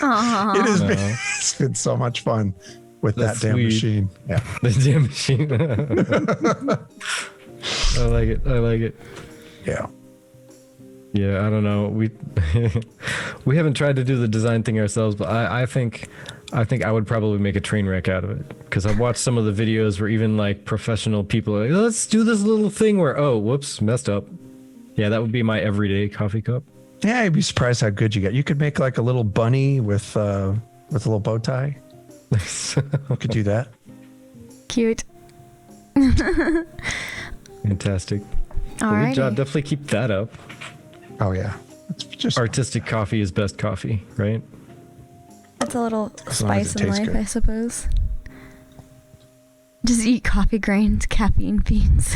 It has been, it's been so much fun with That's that damn sweet. machine. Yeah. The damn machine. I like it. I like it. Yeah. Yeah, I don't know. We haven't tried to do the design thing ourselves, but I think I would probably make a train wreck out of it because I've watched some of the videos where even like professional people are like, let's do this little thing where whoops, messed up. Yeah, that would be my everyday coffee cup. Yeah, you'd be surprised how good you get. You could make like a little bunny with a little bow tie. You could do that. Cute. Fantastic. All Well, right. good job. Definitely keep that up. Oh yeah. It's just Artistic coffee is best coffee, right? That's a little As long as spice it in tastes life, good. I suppose. Just eat coffee grains, caffeine beans.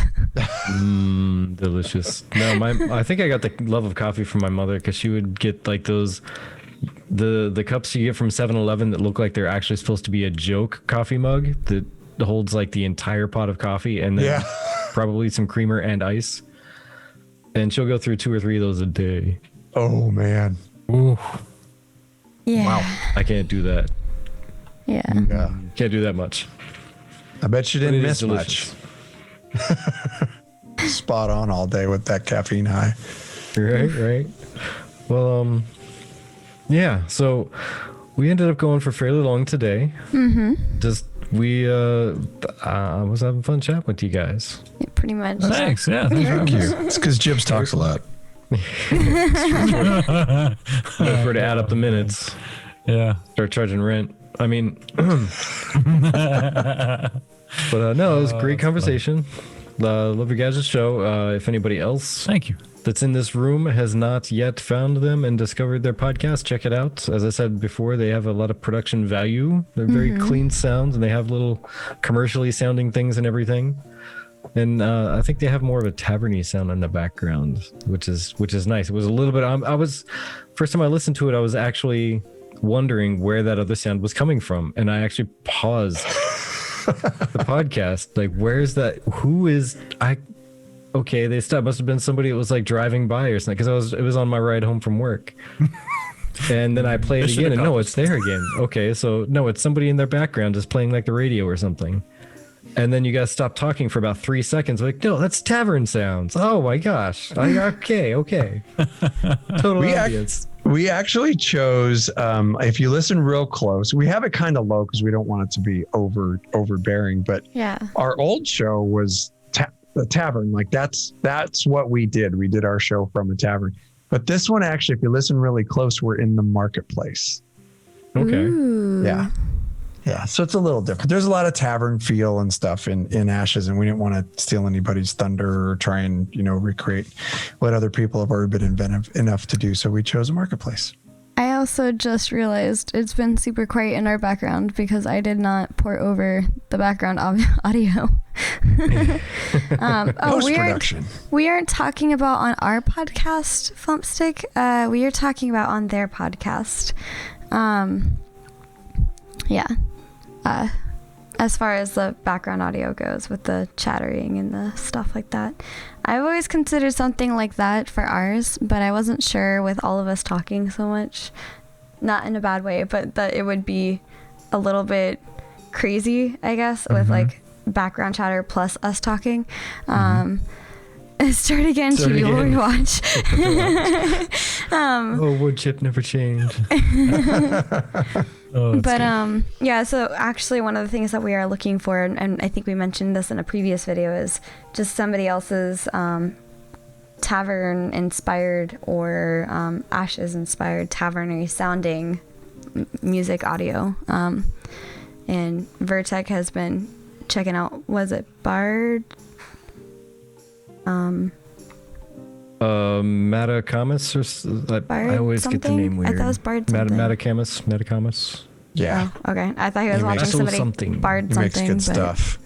Delicious. No, I think I got the love of coffee from my mother because she would get like those the cups you get from 7-Eleven that look like they're actually supposed to be a joke coffee mug that holds like the entire pot of coffee and then Yeah. probably some creamer and ice. And she'll go through 2 or 3 of those a day. Oh man. Ooh. Yeah. Wow. I can't do that. Yeah. Yeah. Can't do that much. I bet you But didn't it miss is much. delicious. Spot on all day with that caffeine high. Right. Well, yeah. So we ended up going for fairly long today. Mm-hmm. I was having fun chatting with you guys. Yeah, pretty much. Thanks. Yeah. Thanks for having us. It's because Jibs talks a lot. For to add up the minutes, Yeah. start charging rent. I mean, but no, it was a great conversation. Love your guys' show. If anybody else Thank you. that's in this room has not yet found them and discovered their podcast, check it out. As I said before, they have a lot of production value. They're very clean sounds, and they have little commercially sounding things and everything. And I think they have more of a taverny sound in the background, which is nice. It was a little bit. I was first time I listened to it, I was actually wondering where that other sound was coming from, and I actually paused the podcast. Like, where's that? Who is I? Okay, they stopped. Must have been somebody that was like driving by or something, because it was on my ride home from work. And then I played Mission again, and no, it's accomplished. there again. Okay, so no, it's somebody in their background just playing like the radio or something. And then you guys stop talking for about 3 seconds. Like, no, that's tavern sounds. Oh my gosh. Okay. Total We ambience. We actually chose, if you listen real close, we have it kind of low because we don't want it to be overbearing. But Yeah. our old show was the tavern. Like that's what we did. We did our show from a tavern. But this one, actually, if you listen really close, we're in the marketplace. Okay. Ooh. Yeah. Yeah. So it's a little different. There's a lot of tavern feel and stuff in Ashes, and we didn't want to steal anybody's thunder or try and, recreate what other people have already been inventive enough to do. So we chose a marketplace. I also just realized it's been super quiet in our background because I did not pour over the background audio. Post-production. We aren't talking about on our podcast, Flumpstick. We are talking about on their podcast. As far as the background audio goes with the chattering and the stuff like that. I've always considered something like that for ours, but I wasn't sure with all of us talking so much, not in a bad way, but that it would be a little bit crazy, I guess, with like background chatter plus us talking. Start again, Chibi, while we watch. Wood chip never changed. So actually one of the things that we are looking for, and I think we mentioned this in a previous video, is just somebody else's tavern inspired or Ashes inspired tavernary sounding music audio. And Vertec has been checking out, was it Bard? Matacamus I always get the name weird. I thought it was Bard something. Matacamus. Yeah. Oh, okay. I thought he was watching somebody Bard He something. makes good stuff.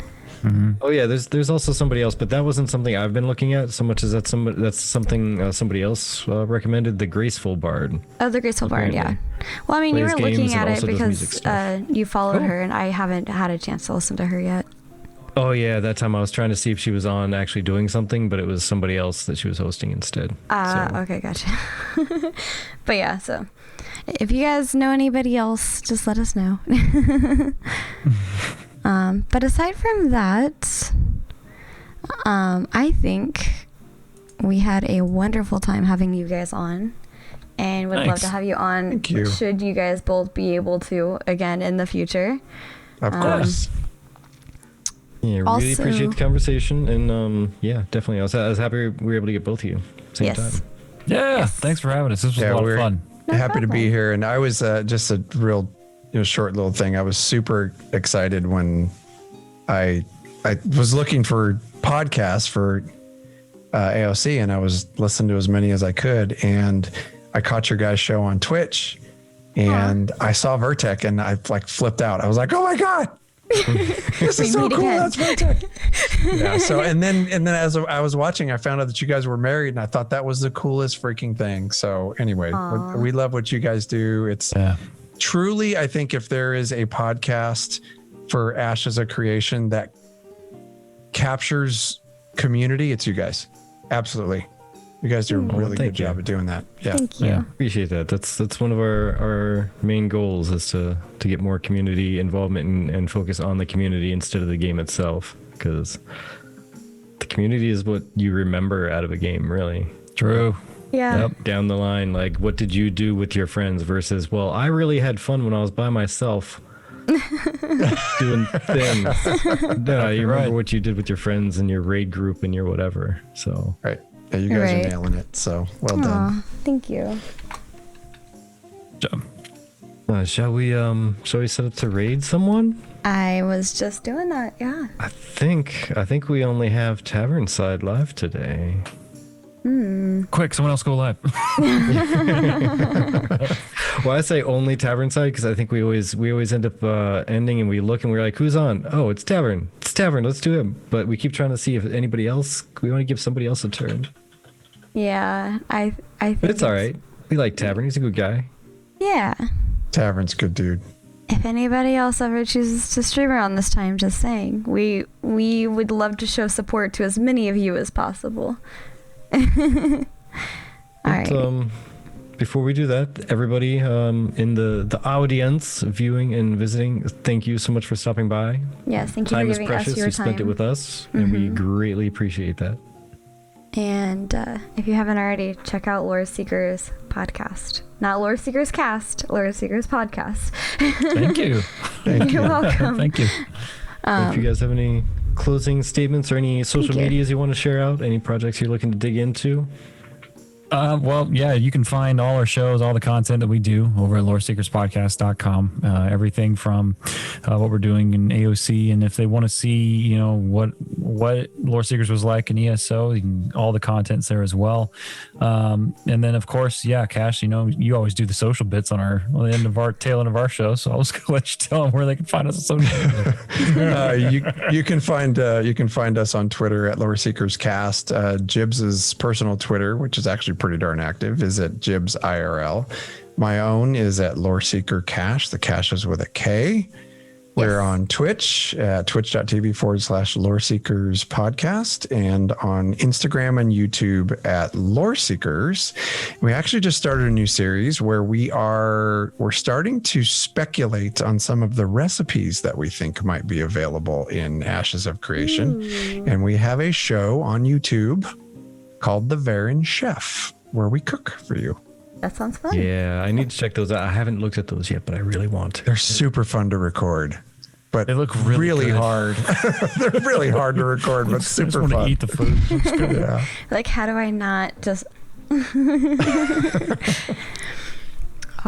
Oh yeah, there's also somebody else, but that wasn't something I've been looking at so much as that's something somebody else recommended. The Graceful Bard. Oh, the Graceful Bard, yeah. Well, I mean, you were looking at it because you followed her, and I haven't had a chance to listen to her yet. Oh yeah, that time I was trying to see if she was on actually doing something, but it was somebody else that she was hosting instead. Okay, gotcha. But yeah, so if you guys know anybody else, just let us know. But aside from that, I think we had a wonderful time having you guys on, and would love to have you on. Thank you. Should you guys both be able to again in the future. Of course. Yeah, really appreciate the conversation, and yeah, definitely. I was happy we were able to get both of you same time. Yeah, Yes. thanks for having us. This was a lot of fun. Happy to be here, and I was just a real short little thing. I was super excited when I was looking for podcasts for AOC, and I was listening to as many as I could, and I caught your guys' show on Twitch, and I saw Vertec, and I flipped out. I was like, oh my god, this is so cool. That's Vertec. Yeah. So and then as I was watching, I found out that you guys were married, and I thought that was the coolest freaking thing. So anyway, we love what you guys do. It's truly, I think, if there is a podcast for Ash as a creation that captures community, it's you guys. Absolutely. You guys do a really good job of doing that. Yeah. Thank you. Yeah, appreciate that. That's one of our main goals, is to get more community involvement and focus on the community instead of the game itself, because the community is what you remember out of a game, really. True. Yeah. Yep. Down the line, like, what did you do with your friends versus, well, I really had fun when I was by myself doing things. No, you remember what you did with your friends and your raid group and your whatever. So Right. Yeah, you guys are nailing it. So well done. Thank you. Job. shall we set up to raid someone? I was just doing that. Yeah. I think we only have Tavern Side live today. Quick, someone else go live. Well, I say only Tavern Side because I think we always end up ending, and we look and we're like, who's on? Oh, it's Tavern. It's Tavern. Let's do him. But we keep trying to see if anybody else. We want to give somebody else a turn. Yeah, I think But it's all right. We like Tavern. He's a good guy. Yeah. Tavern's good dude. If anybody else ever chooses to stream around this time, just saying, we would love to show support to as many of you as possible. All right. Before we do that, everybody in the audience, viewing and visiting, thank you so much for stopping by. Yes, thank you Time for is giving precious. us your You spent it time. with us, and we greatly appreciate that. And if you haven't already, check out Lore Seekers podcast. Not Lore Seekers Cast, Lore Seekers podcast. Thank you. You're welcome. Thank you. If you guys have any closing statements or any social Thank you. medias you want to share out, any projects you're looking to dig into? Well, yeah, you can find all our shows, all the content that we do over at LoreseekersPodcast.com. Everything from what we're doing in AOC, and if they want to see, what Lore Seekers was like in ESO, all the content's there as well. And then, of course, Cash, you always do the social bits on the end of our tail end of our show, so I was gonna let you tell them where they can find us on social media. You can find us on Twitter at LoreseekersCast. Jibs's personal Twitter, which is actually pretty darn active, is at Jibs IRL. My own is at LoreseekerCash. The cash is with a K. We're on Twitch at twitch.tv/LoreSeekers podcast, and on Instagram and YouTube at LoreSeekers. We actually just started a new series where we're starting to speculate on some of the recipes that we think might be available in Ashes of Creation. And we have a show on YouTube called The Varan Chef, where we cook for you. That sounds fun. Yeah, I need to check those out. I haven't looked at those yet, but I really want to. They're super fun to record, but They look really good. hard. They're really hard to record, but I just super want to fun. eat the food. It's good. Yeah. Like, how do I not just... Yeah,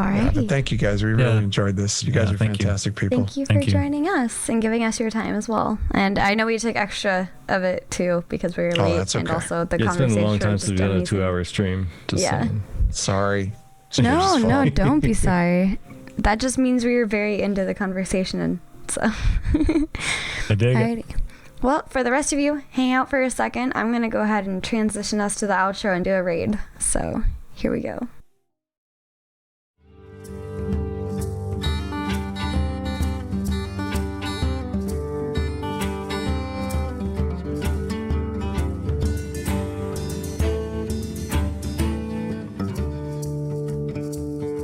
Alrighty. but thank you guys. We really enjoyed this. You guys are thank you. fantastic people. Thank you for Thank you. joining us and giving us your time as well. And I know we took extra of it too because we were late. that's And okay. also the It's been conversation a long time was since we've just done a amazing. 2-hour stream. Just Yeah. saying. Sorry. It's No, Jib's no, fault. don't be sorry. That just means we were very into the conversation. And so, I dig it. alrighty. Well, for the rest of you, hang out for a second. I'm going to go ahead and transition us to the outro and do a raid. So here we go.